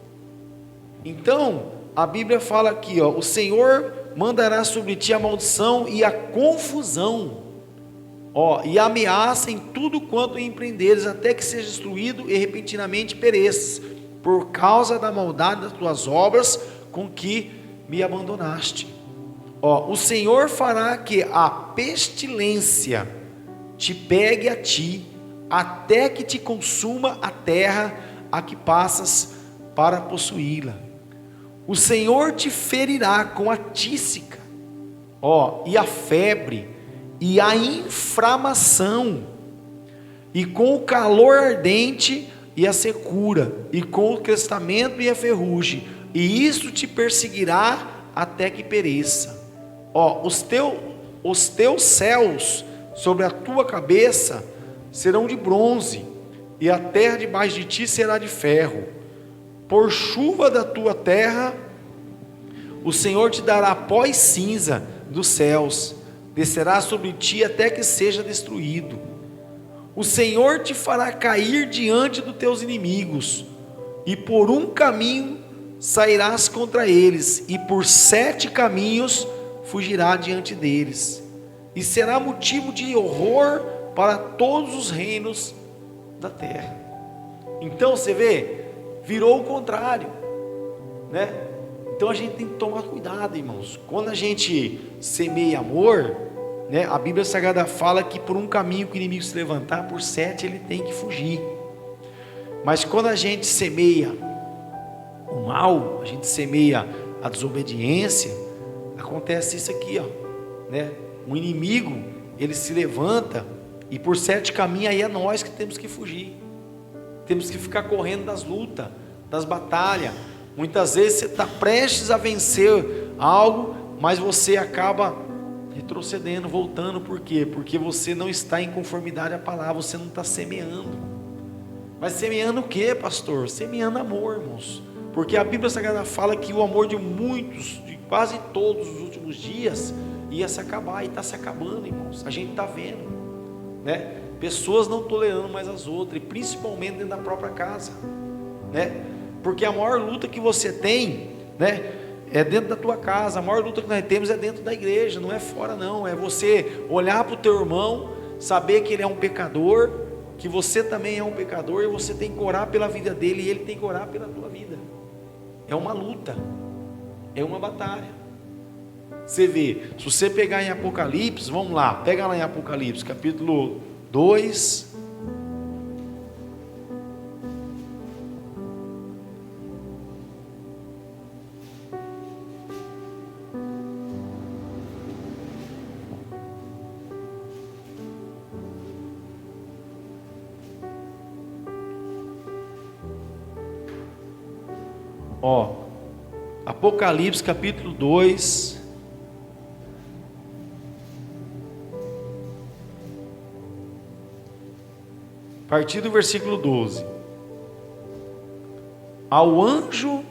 [SPEAKER 1] Então a Bíblia fala aqui, ó, o Senhor mandará sobre ti a maldição e a confusão, ó, e a ameaça em tudo quanto empreenderes, até que seja destruído e repentinamente pereças, por causa da maldade das tuas obras com que me abandonaste. Ó, o Senhor fará que a pestilência te pegue a ti, até que te consuma a terra a que passas para possuí-la. O Senhor te ferirá com a tísica, ó, e a febre, e a inflamação, e com o calor ardente e a secura, e com o crestamento e a ferrugem, e isto te perseguirá até que pereça. Ó, os teus céus sobre a tua cabeça serão de bronze, e a terra debaixo de ti será de ferro. Por chuva da tua terra, o Senhor te dará pó e cinza dos céus, descerá sobre ti até que seja destruído. O Senhor te fará cair diante dos teus inimigos, e por um caminho sairás contra eles, e por 7 caminhos fugirá diante deles, e será motivo de horror para todos os reinos da terra. Então você vê, virou o contrário, né? Então a gente tem que tomar cuidado, irmãos. Quando a gente semeia amor, né, a Bíblia Sagrada fala que por um caminho que o inimigo se levantar, por 7 ele tem que fugir. Mas quando a gente semeia o mal, a gente semeia a desobediência, acontece isso aqui, ó, né? O inimigo, ele se levanta, e por 7 caminhos aí é nós que temos que fugir. Temos que ficar correndo das lutas, das batalhas. Muitas vezes você está prestes a vencer algo, mas você acaba retrocedendo, voltando. Por quê? Porque você não está em conformidade à palavra, você não está semeando. Mas semeando o que, pastor? Semeando amor, irmãos. Porque a Bíblia Sagrada fala que o amor de muitos, de quase todos os últimos dias, ia se acabar, e está se acabando, irmãos. A gente está vendo, né? Pessoas não tolerando mais as outras, e principalmente dentro da própria casa, né? Porque a maior luta que você tem, né, é dentro da tua casa. A maior luta que nós temos é dentro da igreja, não é fora não. É você olhar para o teu irmão, saber que ele é um pecador, que você também é um pecador, e você tem que orar pela vida dele, e ele tem que orar pela tua vida. É uma luta, é uma batalha. Você vê, se você pegar em Apocalipse, vamos lá, pega lá em Apocalipse, capítulo 2, ó, Apocalipse capítulo 2, a partir do versículo 12. Ao anjo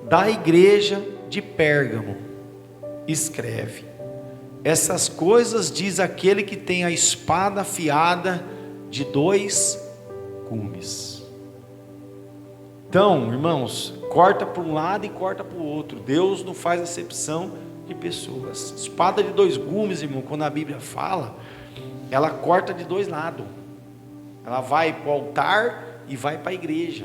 [SPEAKER 1] da igreja de Pérgamo escreve: essas coisas diz aquele que tem a espada afiada de 2 gumes. Então, irmãos, corta para um lado e corta para o outro. Deus não faz acepção de pessoas. Espada de 2 gumes, irmão, quando a Bíblia fala, ela corta de 2 lados. Ela vai para o altar e vai para a igreja.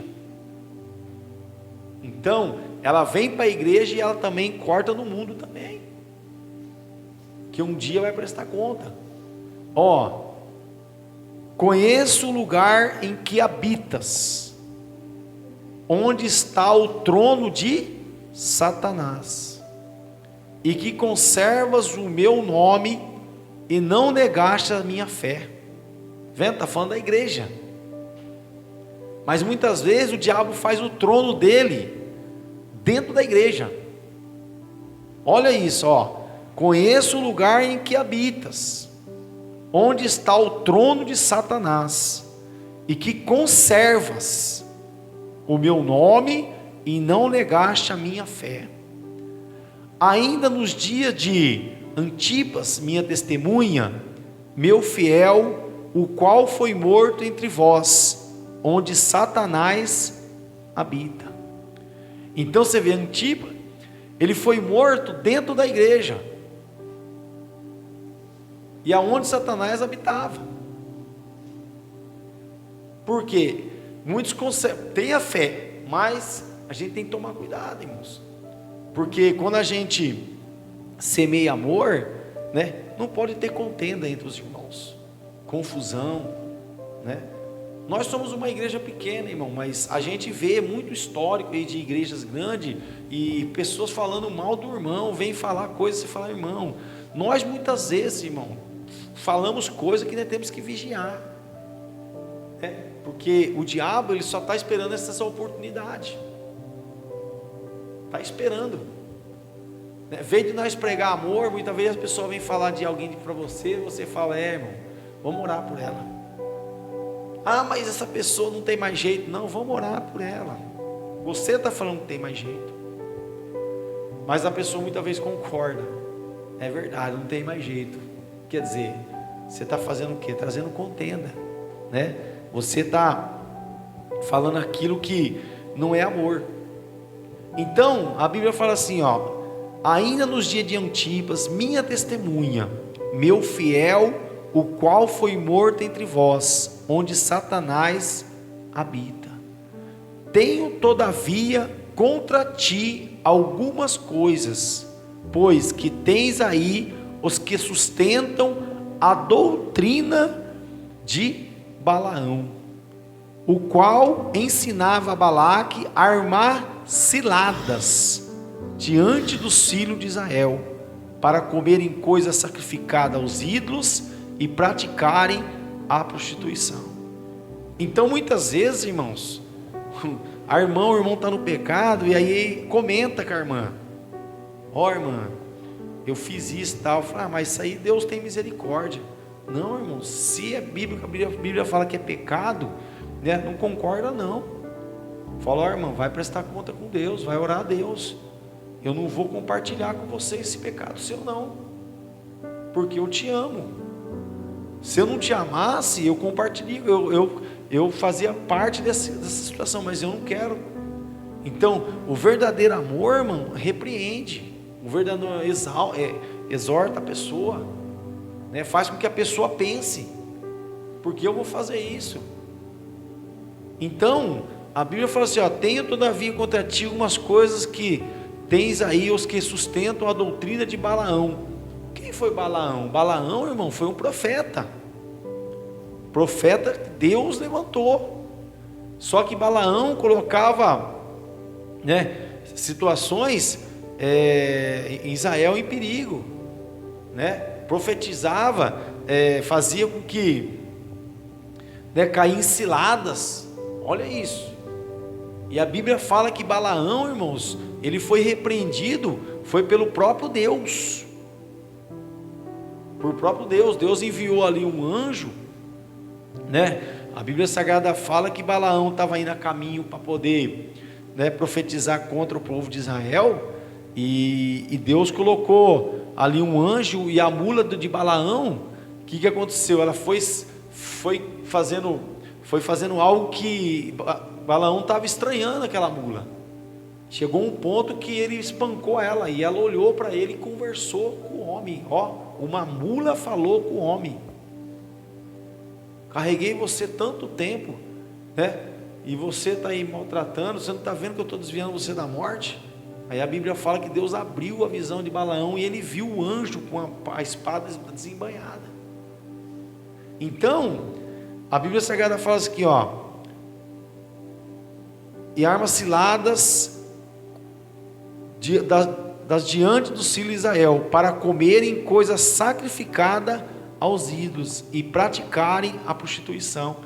[SPEAKER 1] Então, ela vem para a igreja e ela também corta no mundo também, que um dia vai prestar conta. Ó, conheço o lugar em que habitas, onde está o trono de Satanás, e que conservas o meu nome e não negaste a minha fé. Vendo? Está falando da igreja. Mas muitas vezes o diabo faz o trono dele dentro da igreja. Olha isso, ó. Conheço o lugar em que habitas, onde está o trono de Satanás, e que conservas o meu nome e não negaste a minha fé. Ainda nos dias de Antipas, minha testemunha, meu fiel, o qual foi morto entre vós, onde Satanás habita. Então você vê, Antipas, ele foi morto dentro da igreja, e aonde Satanás habitava. Por quê? Muitos têm a fé, mas a gente tem que tomar cuidado, irmãos, porque quando a gente semeia amor, né, não pode ter contenda entre os irmãos, confusão, né? Nós somos uma igreja pequena, irmão, mas a gente vê muito histórico aí de igrejas grandes e pessoas falando mal do irmão, vem falar coisas e falar, irmão, nós muitas vezes, irmão, falamos coisas que nós temos que vigiar, né? Porque o diabo, ele só está esperando essa oportunidade, está esperando, né? Vem de nós pregar amor, muitas vezes a pessoa vem falar de alguém para você, você fala, irmão, vamos orar por ela. Ah, mas essa pessoa não tem mais jeito. Não, vamos orar por ela. Você está falando que tem mais jeito, mas a pessoa muitas vezes concorda. É verdade, não tem mais jeito. Quer dizer, você está fazendo o quê? Trazendo contenda, né? Você está falando aquilo que não é amor. Então, a Bíblia fala assim, ó: ainda nos dias de Antipas, minha testemunha, meu fiel, o qual foi morto entre vós, onde Satanás habita. Tenho todavia contra ti algumas coisas, pois que tens aí os que sustentam a doutrina de Balaão, o qual ensinava a Balaque a armar ciladas diante dos filhos de Israel, para comerem coisa sacrificada aos ídolos e praticarem a prostituição. Então muitas vezes, irmãos, o irmão está no pecado, e aí comenta com a irmã, ó irmã, eu fiz isso e tal. Fala, mas isso aí Deus tem misericórdia. Não, irmão, se é bíblico, a Bíblia fala que é pecado, né, não concorda não. Fala, ó irmã, vai prestar conta com Deus, vai orar a Deus. Eu não vou compartilhar com você esse pecado seu não, porque eu te amo. Se eu não te amasse, eu compartilharia, eu fazia parte dessa situação, mas eu não quero. Então, o verdadeiro amor, irmão, repreende. O verdadeiro exorta a pessoa, né? Faz com que a pessoa pense, porque eu vou fazer isso. Então, a Bíblia fala assim, ó: tenho todavia contra ti umas coisas que tens aí os que sustentam a doutrina de Balaão. Quem foi Balaão? Balaão, irmão, foi um profeta. Profeta que Deus levantou. Só que Balaão colocava, né, situações em Israel em perigo, né? Profetizava, fazia com que, né, caíam em ciladas. Olha isso. E a Bíblia fala que Balaão, irmãos, ele foi repreendido, foi pelo próprio Deus. Por próprio Deus. Deus enviou ali um anjo, né? A Bíblia Sagrada fala que Balaão estava indo a caminho para poder, né, profetizar contra o povo de Israel, e Deus colocou ali um anjo, e a mula de Balaão, o que aconteceu? Ela foi fazendo algo que Balaão estava estranhando aquela mula. Chegou um ponto que ele espancou ela, e ela olhou para ele e conversou com o homem. Ó, uma mula falou com o homem. Carreguei você tanto tempo, né? E você está aí maltratando, você não está vendo que eu estou desviando você da morte? Aí a Bíblia fala que Deus abriu a visão de Balaão, e ele viu o anjo com a espada desembainhada. Então, a Bíblia Sagrada fala assim aqui, ó: e armas ciladas das diante dos filhos de Israel, para comerem coisa sacrificada aos ídolos e praticarem a prostituição.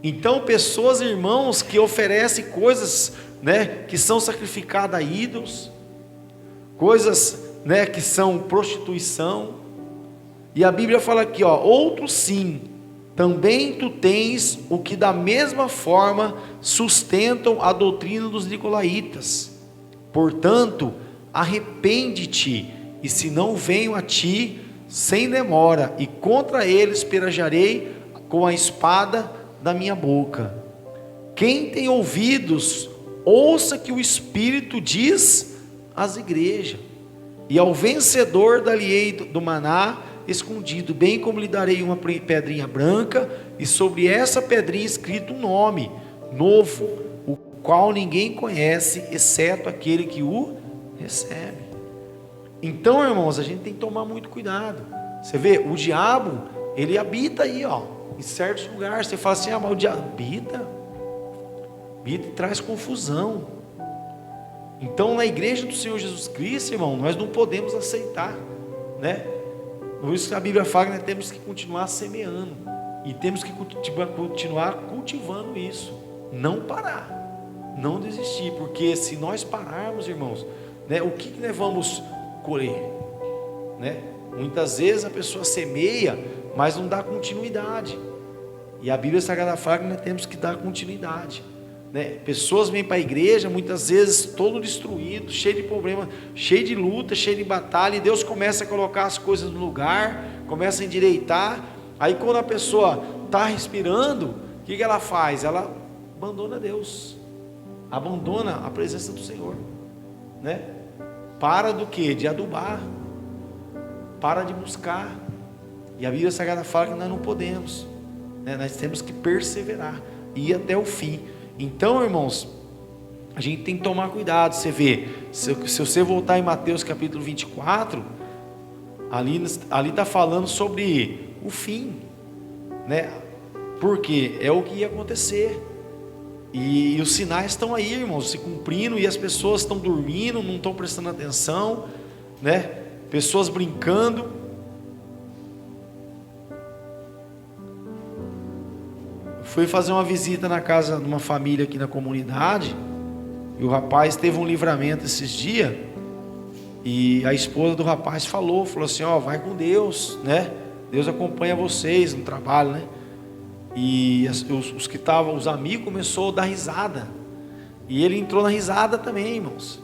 [SPEAKER 1] Então, pessoas, irmãos, que oferecem coisas, né, que são sacrificadas a ídolos, coisas, né, que são prostituição. E a Bíblia fala aqui, ó: outro sim, também tu tens o que da mesma forma sustentam a doutrina dos nicolaítas. Portanto, arrepende-te, e se não venho a ti sem demora, e contra eles pelejarei com a espada da minha boca. Quem tem ouvidos, ouça que o Espírito diz às igrejas. E ao vencedor dar-lhe-ei do maná escondido, bem como lhe darei uma pedrinha branca, e sobre essa pedrinha escrito um nome novo, o qual ninguém conhece, exceto aquele que o recebe. Então, irmãos, a gente tem que tomar muito cuidado. Você vê, o diabo, ele habita aí, em certos lugares. Você fala assim, mas o diabo habita e traz confusão. Então, na igreja do Senhor Jesus Cristo, irmão, nós não podemos aceitar, né? Por isso que a Bíblia fala que nós temos que continuar semeando, e temos que continuar cultivando isso, não parar, não desistir, porque se nós pararmos, irmãos, né, o que nós vamos colher, né? Muitas vezes a pessoa semeia, mas não dá continuidade, e a Bíblia Sagrada fala que nós temos que dar continuidade, né? Pessoas vêm para a igreja muitas vezes todo destruído, cheio de problemas, cheio de luta, cheio de batalha, e Deus começa a colocar as coisas no lugar, começa a endireitar. Aí quando a pessoa está respirando, o que ela faz? Ela abandona Deus, abandona a presença do Senhor, né? Para do que? De adubar, para de buscar. E a Bíblia Sagrada fala que nós não podemos, né? Nós temos que perseverar e ir até o fim. Então, irmãos, a gente tem que tomar cuidado. Você vê, se você voltar em Mateus capítulo 24, ali está falando sobre o fim, né? Porque é o que ia acontecer, e os sinais estão aí, irmãos, se cumprindo, e as pessoas estão dormindo, não estão prestando atenção, né? Pessoas brincando. Fui fazer uma visita na casa de uma família aqui na comunidade, e o rapaz teve um livramento esses dias, e a esposa do rapaz falou assim, vai com Deus, né? Deus acompanha vocês no trabalho, né? E os que estavam, os amigos, começou a dar risada, e ele entrou na risada também, irmãos.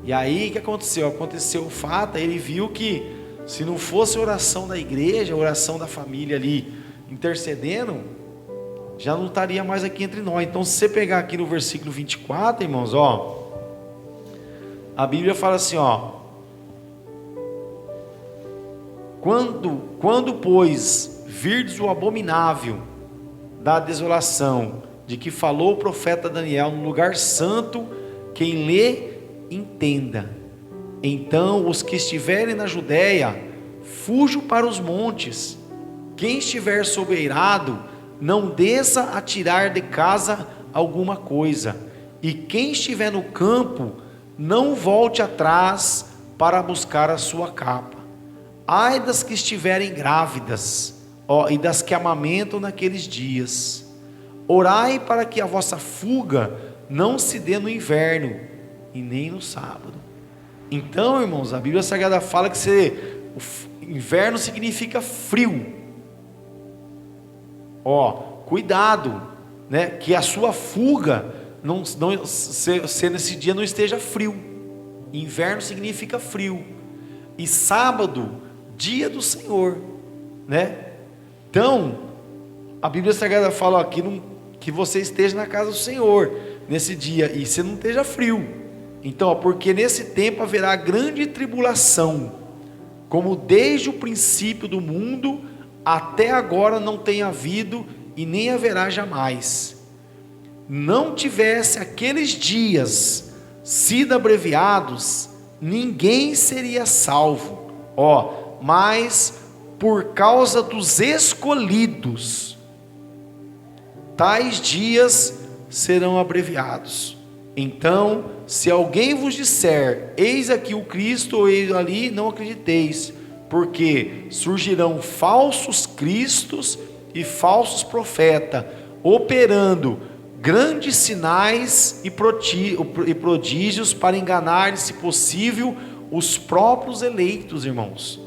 [SPEAKER 1] E aí o que aconteceu? Aconteceu o fato, ele viu que se não fosse a oração da igreja, a oração da família ali intercedendo, já não estaria mais aqui entre nós. Então, se você pegar aqui no versículo 24, irmãos, a Bíblia fala assim, quando pois virdes o abominável da desolação, de que falou o profeta Daniel no lugar santo, quem lê, entenda. Então os que estiverem na Judéia, fujam para os montes. Quem estiver sobeirado, não desça a tirar de casa alguma coisa, e quem estiver no campo, não volte atrás para buscar a sua capa. Ai das que estiverem grávidas, e das que amamentam naqueles dias. Orai para que a vossa fuga não se dê no inverno, e nem no sábado. Então, irmãos, a Bíblia Sagrada fala que o inverno significa frio. Cuidado, né? Que a sua fuga se nesse dia não esteja frio. Inverno significa frio. E sábado, dia do Senhor, né? Então, a Bíblia Sagrada fala aqui que você esteja na casa do Senhor nesse dia, e você não esteja frio. Então, porque nesse tempo haverá grande tribulação, como desde o princípio do mundo até agora não tem havido, e nem haverá jamais. Não tivesse aqueles dias sido abreviados, ninguém seria salvo. Mas por causa dos escolhidos, tais dias serão abreviados. Então, se alguém vos disser, eis aqui o Cristo, ou eis ali, não acrediteis, porque surgirão falsos cristos e falsos profetas, operando grandes sinais e prodígios para enganar, se possível, os próprios eleitos, irmãos.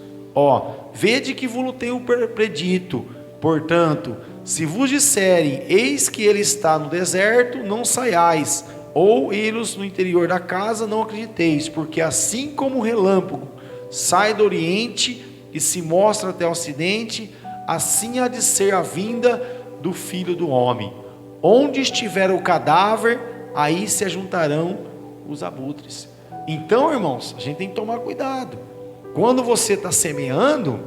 [SPEAKER 1] Vede que vos tenho predito. Portanto, se vos disserem, eis que ele está no deserto, não saiais, ou eles no interior da casa, não acrediteis, porque assim como o relâmpago sai do oriente e se mostra até o ocidente, assim há de ser a vinda do Filho do Homem. Onde estiver o cadáver, aí se ajuntarão os abutres. Então, irmãos, a gente tem que tomar cuidado. Quando você está semeando,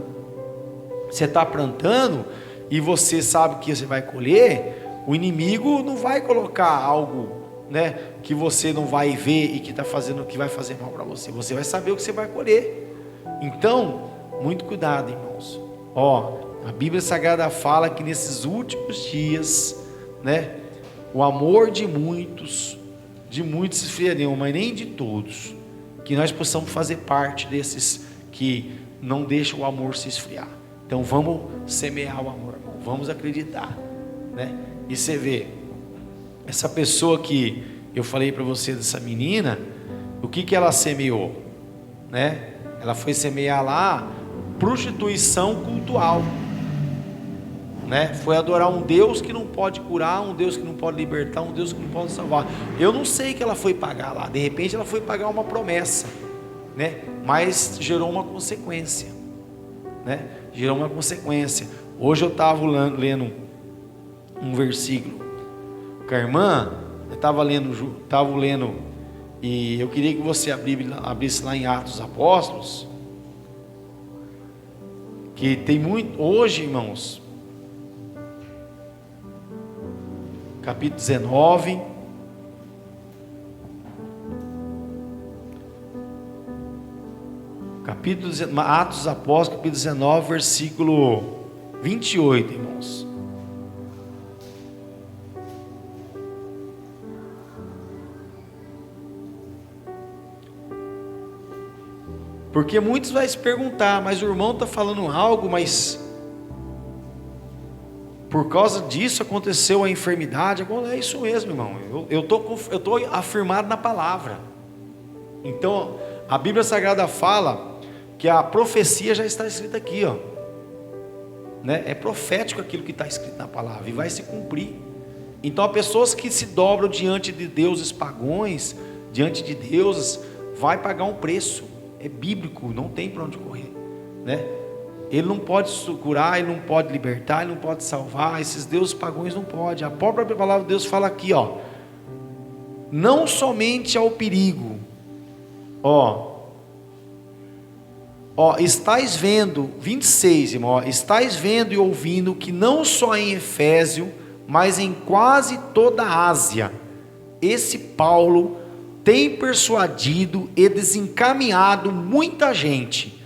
[SPEAKER 1] você está plantando, e você sabe que você vai colher, o inimigo não vai colocar algo, né, que você não vai ver e que está fazendo, que vai fazer mal para você. Você vai saber o que você vai colher. Então, muito cuidado, irmãos. A Bíblia Sagrada fala que nesses últimos dias, né, o amor de muitos se esfriariam, mas nem de todos. Que nós possamos fazer parte desses que não deixam o amor se esfriar. Então vamos semear o amor, irmão. Vamos acreditar, né? E você vê, essa pessoa que eu falei para você, dessa menina, o que ela semeou, né? Ela foi semear lá prostituição cultural, né? Foi adorar um Deus que não pode curar, um Deus que não pode libertar, um Deus que não pode salvar. Eu não sei que ela foi pagar lá. De repente ela foi pagar uma promessa, né? Mas gerou uma consequência, né? Gerou uma consequência. Hoje eu estava lendo um versículo com a irmã. Eu estava lendo, e eu queria que você abrisse lá em Atos dos Apóstolos, que tem muito hoje, irmãos. Capítulo 19. Atos dos Apóstolos, capítulo 19, versículo 28, irmãos. Porque muitos vão se perguntar, mas o irmão está falando algo, mas por causa disso aconteceu a enfermidade. É isso mesmo, irmão. Eu tô afirmado na palavra. Então a Bíblia Sagrada fala que a profecia já está escrita aqui, né? É profético aquilo que está escrito na palavra e vai se cumprir. Então, há pessoas que se dobram diante de deuses pagões, diante de deuses, vai pagar um preço. É bíblico, não tem para onde correr, né? Ele não pode curar, ele não pode libertar, ele não pode salvar. Esses deuses pagões não podem. A própria palavra de Deus fala aqui, não somente ao perigo, estáis vendo, 26, irmão, estáis vendo e ouvindo que não só em Efésio, mas em quase toda a Ásia, esse Paulo tem persuadido e desencaminhado muita gente,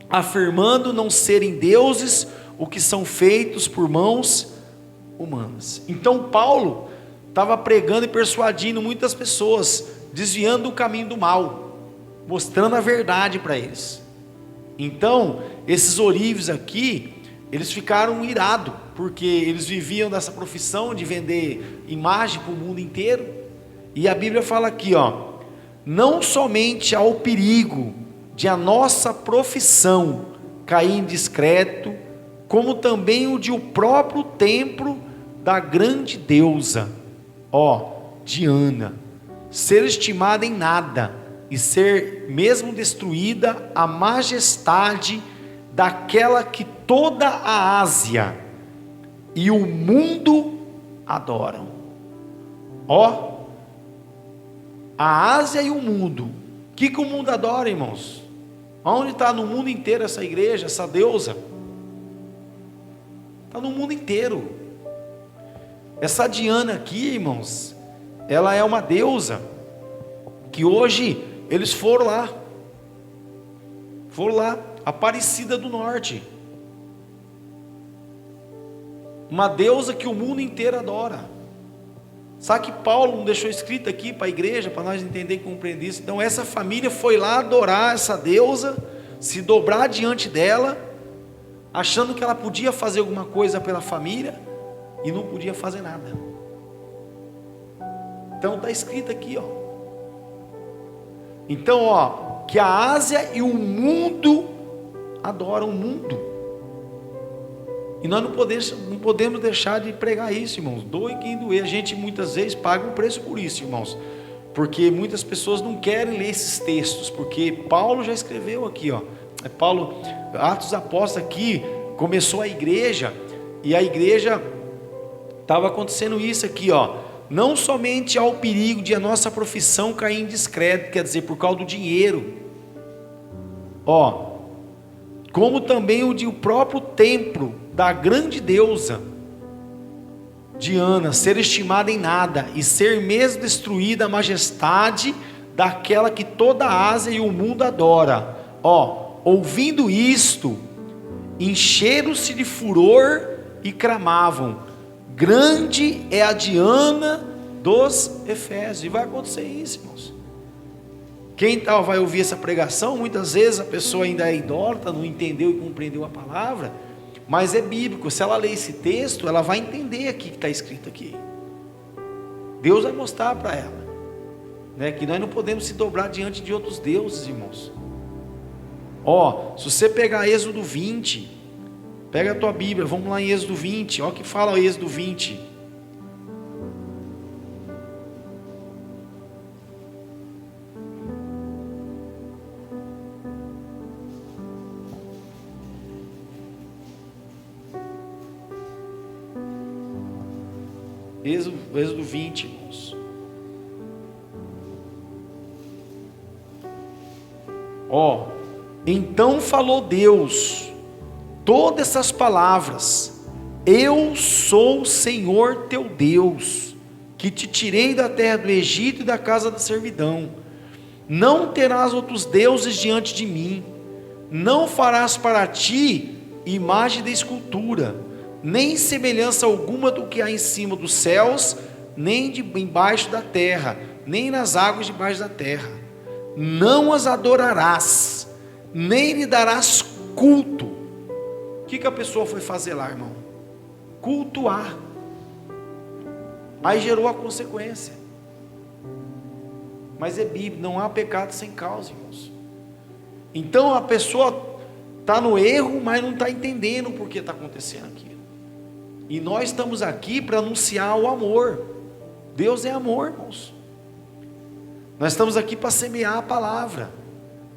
[SPEAKER 1] afirmando não serem deuses o que são feitos por mãos humanas. Então Paulo estava pregando e persuadindo muitas pessoas, desviando do caminho do mal, mostrando a verdade para eles. Então esses ourives aqui, eles ficaram irados, porque eles viviam dessa profissão de vender imagem para o mundo inteiro. E a Bíblia fala aqui, não somente ao perigo de a nossa profissão cair indiscreto, como também o de o próprio templo da grande deusa, Diana, ser estimada em nada, e ser mesmo destruída a majestade daquela que toda a Ásia e o mundo adoram. A Ásia e o mundo. O que o mundo adora, irmãos? Onde está no mundo inteiro essa igreja, essa deusa? Está no mundo inteiro. Essa Diana aqui, irmãos, ela é uma deusa que hoje eles foram lá, Aparecida do Norte, uma deusa que o mundo inteiro adora. Sabe que Paulo não deixou escrito aqui para a igreja, para nós entender e compreender isso? Então essa família foi lá adorar essa deusa, se dobrar diante dela, achando que ela podia fazer alguma coisa pela família, e não podia fazer nada. Então está escrito aqui, Então, que a Ásia e o mundo adoram o mundo. E nós não podemos deixar de pregar isso, irmãos. Doe quem doer. A gente muitas vezes paga um preço por isso, irmãos. Porque muitas pessoas não querem ler esses textos, porque Paulo já escreveu aqui, Paulo, Atos dos Apóstolos aqui, começou a igreja, e a igreja estava acontecendo isso aqui, não somente há o perigo de a nossa profissão cair em descrédito, quer dizer, por causa do dinheiro, como também o próprio templo da grande deusa Diana ser estimada em nada, e ser mesmo destruída a majestade daquela que toda a Ásia e o mundo adora. Ouvindo isto, encheram-se de furor e clamavam: grande é a Diana dos Efésios. E vai acontecer isso, irmãos. Quem vai ouvir essa pregação, muitas vezes a pessoa ainda é idólatra, não entendeu e compreendeu a palavra, mas é bíblico. Se ela ler esse texto, ela vai entender aqui que está escrito aqui. Deus vai mostrar para ela, né, que nós não podemos se dobrar diante de outros deuses, irmãos. Se você pegar Êxodo 20, pega a tua Bíblia, vamos lá em Êxodo 20, olha o que fala Êxodo 20. Êxodo 20, irmãos. Então falou Deus todas essas palavras: eu sou o Senhor teu Deus, que te tirei da terra do Egito e da casa da servidão. Não terás outros deuses diante de mim. Não farás para ti imagem de escultura, nem semelhança alguma do que há em cima dos céus, nem embaixo da terra, nem nas águas debaixo da terra. Não as adorarás, nem lhe darás culto. O que a pessoa foi fazer lá, irmão? Cultuar. Aí gerou a consequência. Mas é bíblico, não há pecado sem causa, irmãos. Então a pessoa está no erro, mas não está entendendo por que está acontecendo aquilo. E nós estamos aqui para anunciar o amor. Deus é amor, irmãos. Nós estamos aqui para semear a palavra,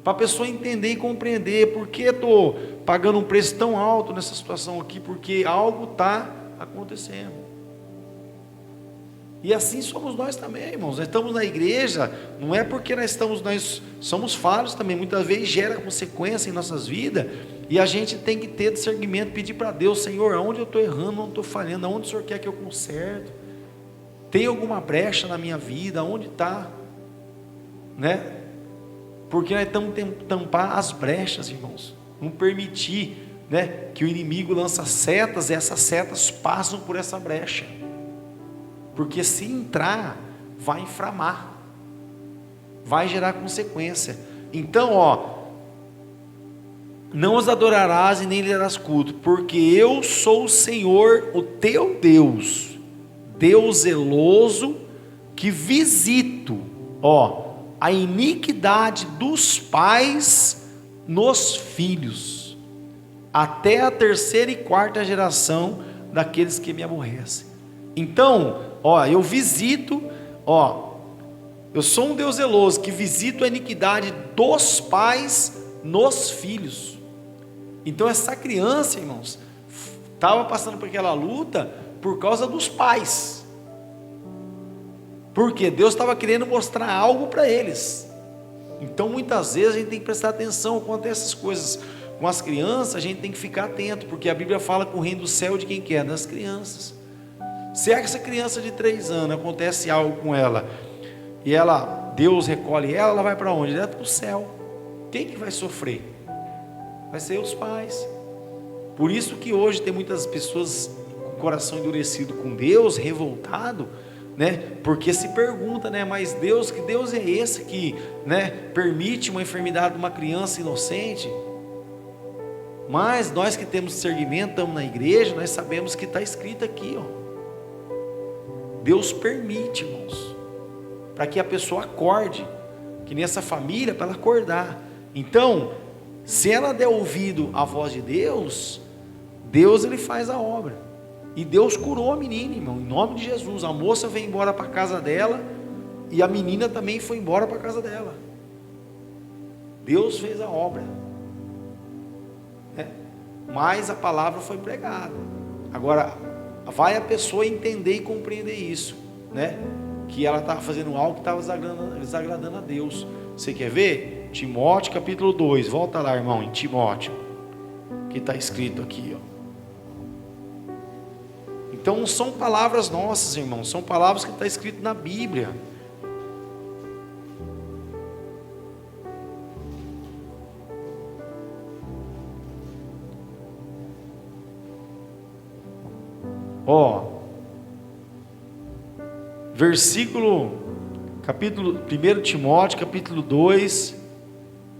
[SPEAKER 1] para a pessoa entender e compreender por que estou pagando um preço tão alto nessa situação aqui, porque algo está acontecendo. E assim somos nós também, irmãos. Nós estamos na igreja, não é porque nós somos falhos também, muitas vezes gera consequência em nossas vidas, e a gente tem que ter discernimento, pedir para Deus: Senhor, aonde eu estou errando, onde estou falhando, aonde o Senhor quer que eu conserte? Tem alguma brecha na minha vida? Onde está? Né? Porque nós estamos tentando tampar as brechas, irmãos, não permitir, né, que o inimigo lança setas, e essas setas passam por essa brecha, porque se entrar, vai inflamar, vai gerar consequência. Então, não os adorarás e nem lhe darás culto, porque eu sou o Senhor, o teu Deus, Deus zeloso, que visito, a iniquidade dos pais nos filhos, até a terceira e quarta geração daqueles que me aborrecem. Então, eu visito, eu sou um Deus zeloso, que visito a iniquidade dos pais nos filhos. Então essa criança, irmãos, estava passando por aquela luta por causa dos pais, porque Deus estava querendo mostrar algo para eles. Então muitas vezes a gente tem que prestar atenção quanto a essas coisas. Com as crianças a gente tem que ficar atento, porque a Bíblia fala que o reino do céu de quem quer? Das crianças. Se é que essa criança de 3 anos acontece algo com ela, e Deus recolhe ela vai para onde? Direto para o céu. Quem que vai sofrer? Vai ser os pais. Por isso que hoje tem muitas pessoas com o coração endurecido com Deus, revoltado, né? Porque se pergunta, né? Mas Deus, que Deus é esse que, né, permite uma enfermidade de uma criança inocente? Mas nós que temos discernimento, estamos na igreja, nós sabemos que está escrito aqui, Deus permite, irmãos, para que a pessoa acorde, que nessa família, para ela acordar. Então, se ela der ouvido à voz de Deus, Deus ele faz a obra. E Deus curou a menina, irmão, em nome de Jesus. A moça veio embora para a casa dela, e a menina também foi embora para a casa dela. Deus fez a obra, né? Mas a palavra foi pregada. Agora, vai a pessoa entender e compreender isso. né? Que ela estava fazendo algo que estava desagradando a Deus. Você quer ver? Timóteo capítulo 2, volta lá, irmão, em Timóteo, que está escrito aqui, ó. Então não são palavras nossas, irmãos, são palavras que está escrito na Bíblia. Ó, capítulo 1 Timóteo, capítulo 2,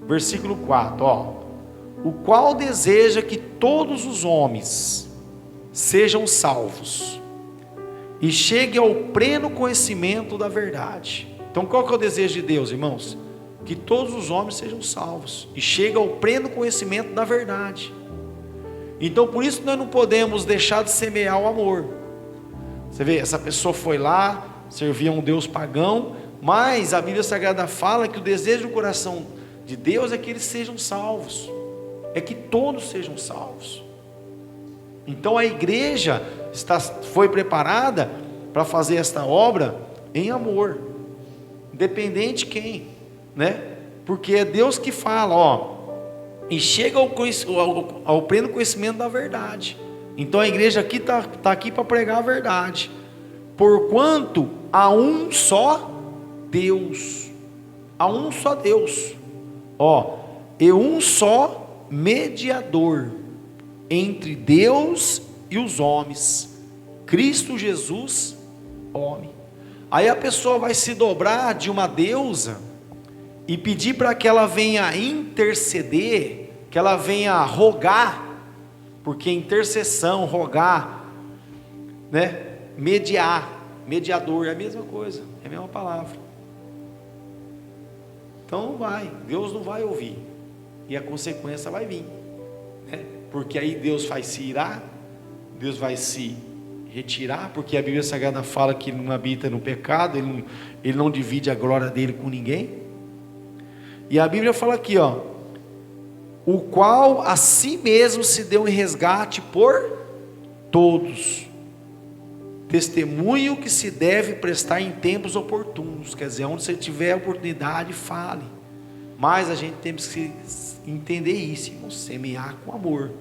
[SPEAKER 1] versículo 4, ó. O qual deseja que todos os homens sejam salvos e cheguem ao pleno conhecimento da verdade. Então qual que é o desejo de Deus, irmãos? Que todos os homens sejam salvos e cheguem ao pleno conhecimento da verdade. Então por isso nós não podemos deixar de semear o amor. Você vê, essa pessoa foi lá, servia um Deus pagão, mas a Bíblia Sagrada fala que o desejo do coração de Deus é que eles sejam salvos, é que todos sejam salvos. Então a igreja foi preparada para fazer esta obra em amor, independente de quem, né? Porque é Deus que fala, ó, e chega ao pleno conhecimento da verdade. Então a igreja aqui está aqui para pregar a verdade, porquanto há um só Deus, ó, e um só mediador entre Deus e os homens, Cristo Jesus, homem. Aí a pessoa vai se dobrar de uma deusa e pedir para que ela venha interceder, que ela venha rogar, porque intercessão, rogar, né? Mediador é a mesma coisa, é a mesma palavra. Então Deus não vai ouvir, e a consequência vai vir, né? Porque aí Deus vai se irar, Deus vai se retirar, porque a Bíblia Sagrada fala que ele não habita no pecado, ele não divide a glória dele com ninguém. E a Bíblia fala aqui, ó, o qual a si mesmo se deu em resgate por todos, testemunho que se deve prestar em tempos oportunos. Quer dizer, onde você tiver a oportunidade, fale. Mas a gente tem que entender isso, irmão, semear com amor.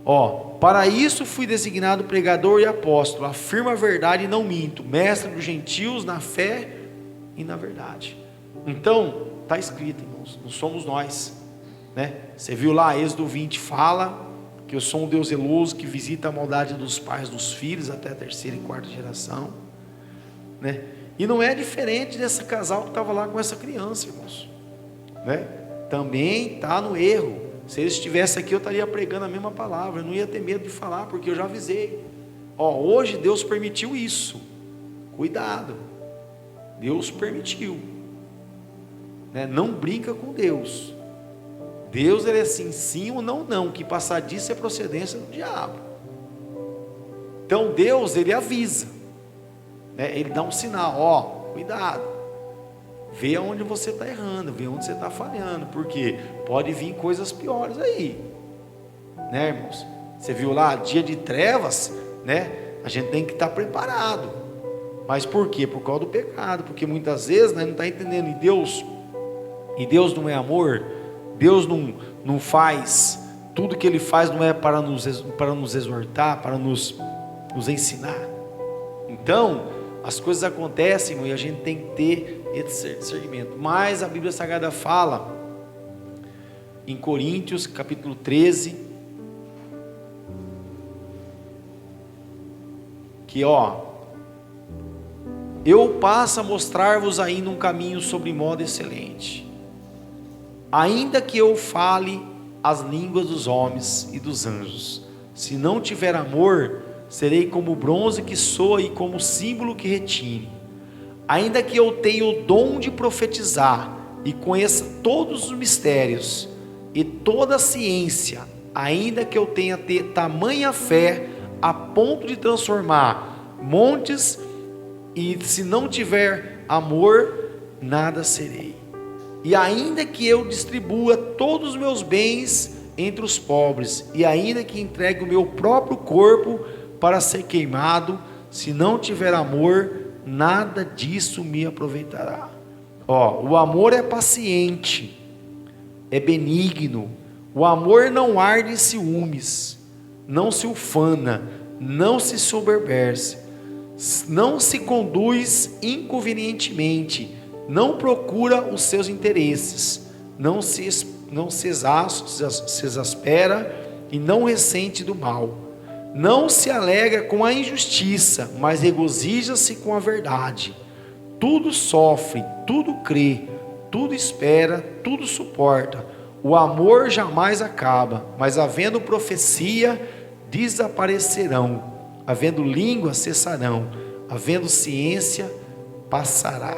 [SPEAKER 1] Ó, para isso fui designado pregador e apóstolo, afirmo a verdade e não minto, mestre dos gentios na fé e na verdade. Então, está escrito, irmãos, não somos nós, né? Você viu lá, Êxodo 20 fala que eu sou um Deus zeloso que visita a maldade dos pais dos filhos até a 3ª e 4ª geração, né? E não é diferente desse casal que estava lá com essa criança, irmãos, né? Também está no erro. Se ele estivesse aqui, eu estaria pregando a mesma palavra, eu não ia ter medo de falar, porque eu já avisei. Ó, hoje Deus permitiu isso, cuidado, Deus permitiu, né? Não brinca com Deus. Deus, ele é assim, sim ou não, não, que passar disso é procedência do diabo. Então Deus, ele avisa, né? Ele dá um sinal, ó, cuidado, vê onde você está errando, vê onde você está falhando, porque pode vir coisas piores aí, né, irmãos? Você viu lá, dia de trevas, né? A gente tem que estar preparado. Mas por quê? Por causa do pecado, porque muitas vezes, né, não está entendendo, e Deus não é amor. Deus não faz, tudo que Ele faz não é para nos exortar, para nos ensinar. Então, as coisas acontecem, irmão, e a gente tem que ter esse discernimento. Mas a Bíblia Sagrada fala, em Coríntios, capítulo 13, que ó, eu passo a mostrar-vos ainda um caminho sobre modo excelente. Ainda que eu fale as línguas dos homens e dos anjos, se não tiver amor, serei como o bronze que soa e como o símbolo que retine. Ainda que eu tenha o dom de profetizar e conheça todos os mistérios e toda a ciência, ainda que eu tenha tamanha fé a ponto de transformar montes, e se não tiver amor, nada serei. E ainda que eu distribua todos os meus bens entre os pobres, e ainda que entregue o meu próprio corpo para ser queimado, se não tiver amor, nada disso me aproveitará. O amor é paciente, é benigno, o amor não arde em ciúmes, não se ufana, não se soberbece, não se conduz inconvenientemente, não procura os seus interesses, não se exaspera e não ressente do mal, não se alegra com a injustiça, mas regozija-se com a verdade. Tudo sofre, tudo crê, tudo espera, tudo suporta. O amor jamais acaba, mas havendo profecia, desaparecerão, havendo língua, cessarão, havendo ciência, passará.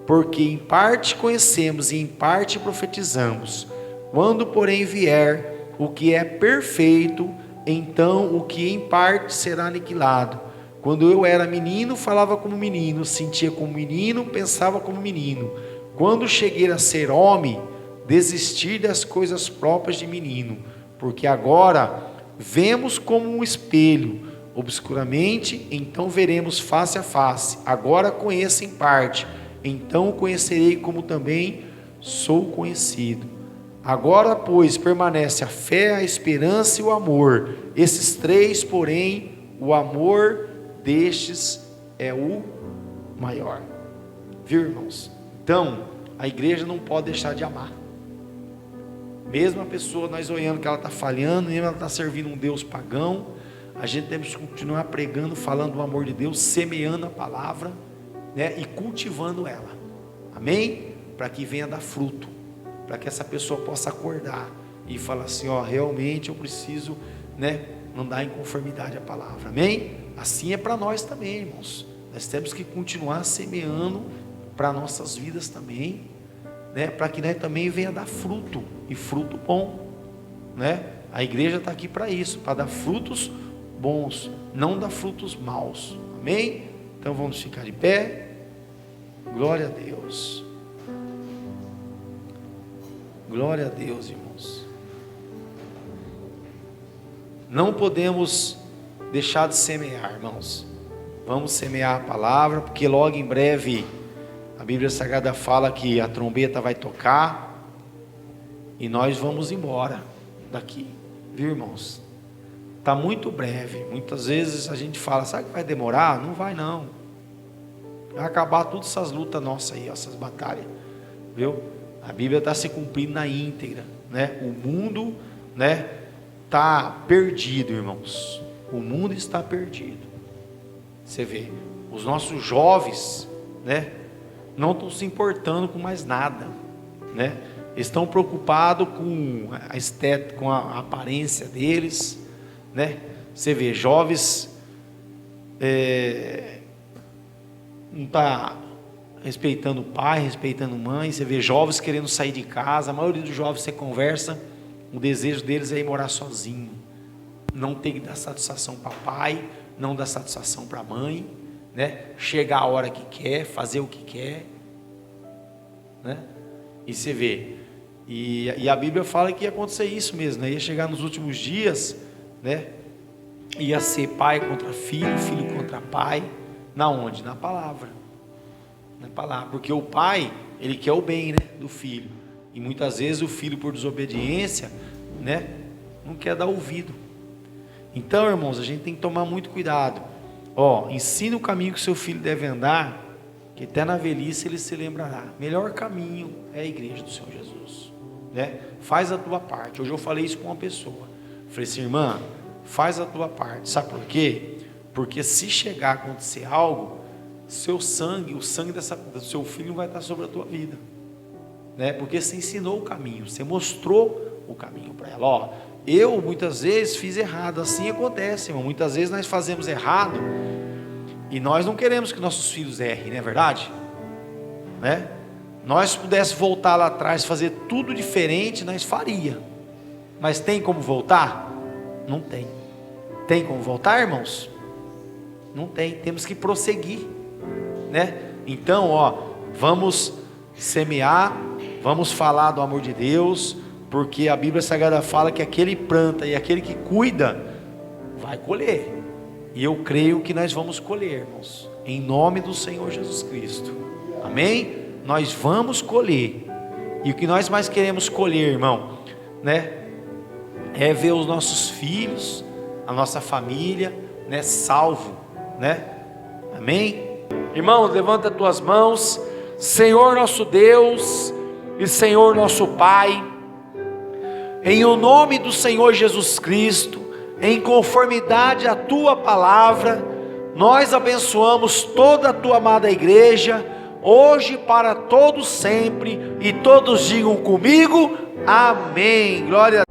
[SPEAKER 1] Porque em parte conhecemos e em parte profetizamos. Quando, porém, vier o que é perfeito, então o que em parte será aniquilado. Quando eu era menino, falava como menino, sentia como menino, pensava como menino. Quando cheguei a ser homem, desistir das coisas próprias de menino, porque agora vemos como um espelho, obscuramente, então veremos face a face. Agora conheço em parte, então conhecerei como também sou conhecido. Agora, pois, permanece a fé, a esperança e o amor. Esses três, porém, o amor destes é o maior. Viu, irmãos? Então, a igreja não pode deixar de amar. Mesmo a pessoa, nós olhando que ela está falhando, mesmo ela está servindo um Deus pagão, a gente temos que continuar pregando, falando do amor de Deus, semeando a palavra, né, e cultivando ela. Amém? Para que venha dar fruto, para que essa pessoa possa acordar e falar assim, realmente eu preciso, né, andar em conformidade à palavra. Amém? Assim é para nós também, irmãos. Nós temos que continuar semeando para nossas vidas também, né, para que nós também venha dar fruto, e fruto bom, né? A igreja está aqui para isso, para dar frutos bons, não dar frutos maus. Amém? Então vamos ficar de pé. Glória a Deus. Glória a Deus, irmãos. Não podemos deixar de semear, irmãos. Vamos semear a palavra, porque logo em breve a Bíblia Sagrada fala que a trombeta vai tocar e nós vamos embora daqui, viu, irmãos? Está muito breve. Muitas vezes a gente fala, sabe que vai demorar? Não vai não. Vai acabar todas essas lutas nossas aí, essas batalhas, viu? A Bíblia está se cumprindo na íntegra, né? O mundo, né, está perdido, irmãos. O mundo está perdido. Você vê, os nossos jovens, né, não estão se importando com mais nada, né? Estão preocupados com a estética, com a aparência deles, né? Você vê, jovens não está respeitando o pai, respeitando a mãe. Você vê jovens querendo sair de casa. A maioria dos jovens você conversa, o desejo deles é ir morar sozinho, não ter que dar satisfação para o pai, não dar satisfação para a mãe, né? Chegar a hora que quer, fazer o que quer, né? E você vê, e a Bíblia fala que ia acontecer isso mesmo, né? Ia chegar nos últimos dias, né? Ia ser pai contra filho, filho contra pai. Na onde? Na palavra. Na palavra. Porque o pai, ele quer o bem, né, do filho. E muitas vezes o filho, por desobediência, né, não quer dar ouvido. Então, irmãos, a gente tem que tomar muito cuidado. Ensina o caminho que seu filho deve andar, que até na velhice ele se lembrará. Melhor caminho é a igreja do Senhor Jesus, né? Faz a tua parte. Hoje eu falei isso com uma pessoa. Falei assim, irmã, faz a tua parte. Sabe por quê? Porque se chegar a acontecer algo, seu sangue, o sangue do seu filho não vai estar sobre a tua vida, né? Porque você ensinou o caminho, você mostrou o caminho para ela. Eu muitas vezes fiz errado. Assim acontece, irmão. Muitas vezes nós fazemos errado e nós não queremos que nossos filhos errem, não é verdade? Né? Nós pudéssemos voltar lá atrás, fazer tudo diferente, nós faria. Mas tem como voltar? Não tem. Tem como voltar, irmãos? Não tem. Temos que prosseguir, né? Então, vamos semear, vamos falar do amor de Deus, porque a Bíblia Sagrada fala que aquele planta e aquele que cuida vai colher. E eu creio que nós vamos colher, irmãos, em nome do Senhor Jesus Cristo. Amém? Nós vamos colher. E o que nós mais queremos colher, irmão, né? É ver os nossos filhos, a nossa família, né, salvo, né? Amém? Irmão, levanta as tuas mãos. Senhor nosso Deus e Senhor nosso Pai, em o nome do Senhor Jesus Cristo, em conformidade à tua palavra, nós abençoamos toda a tua amada igreja, hoje para todos sempre, e todos digam comigo, amém. Glória a Deus.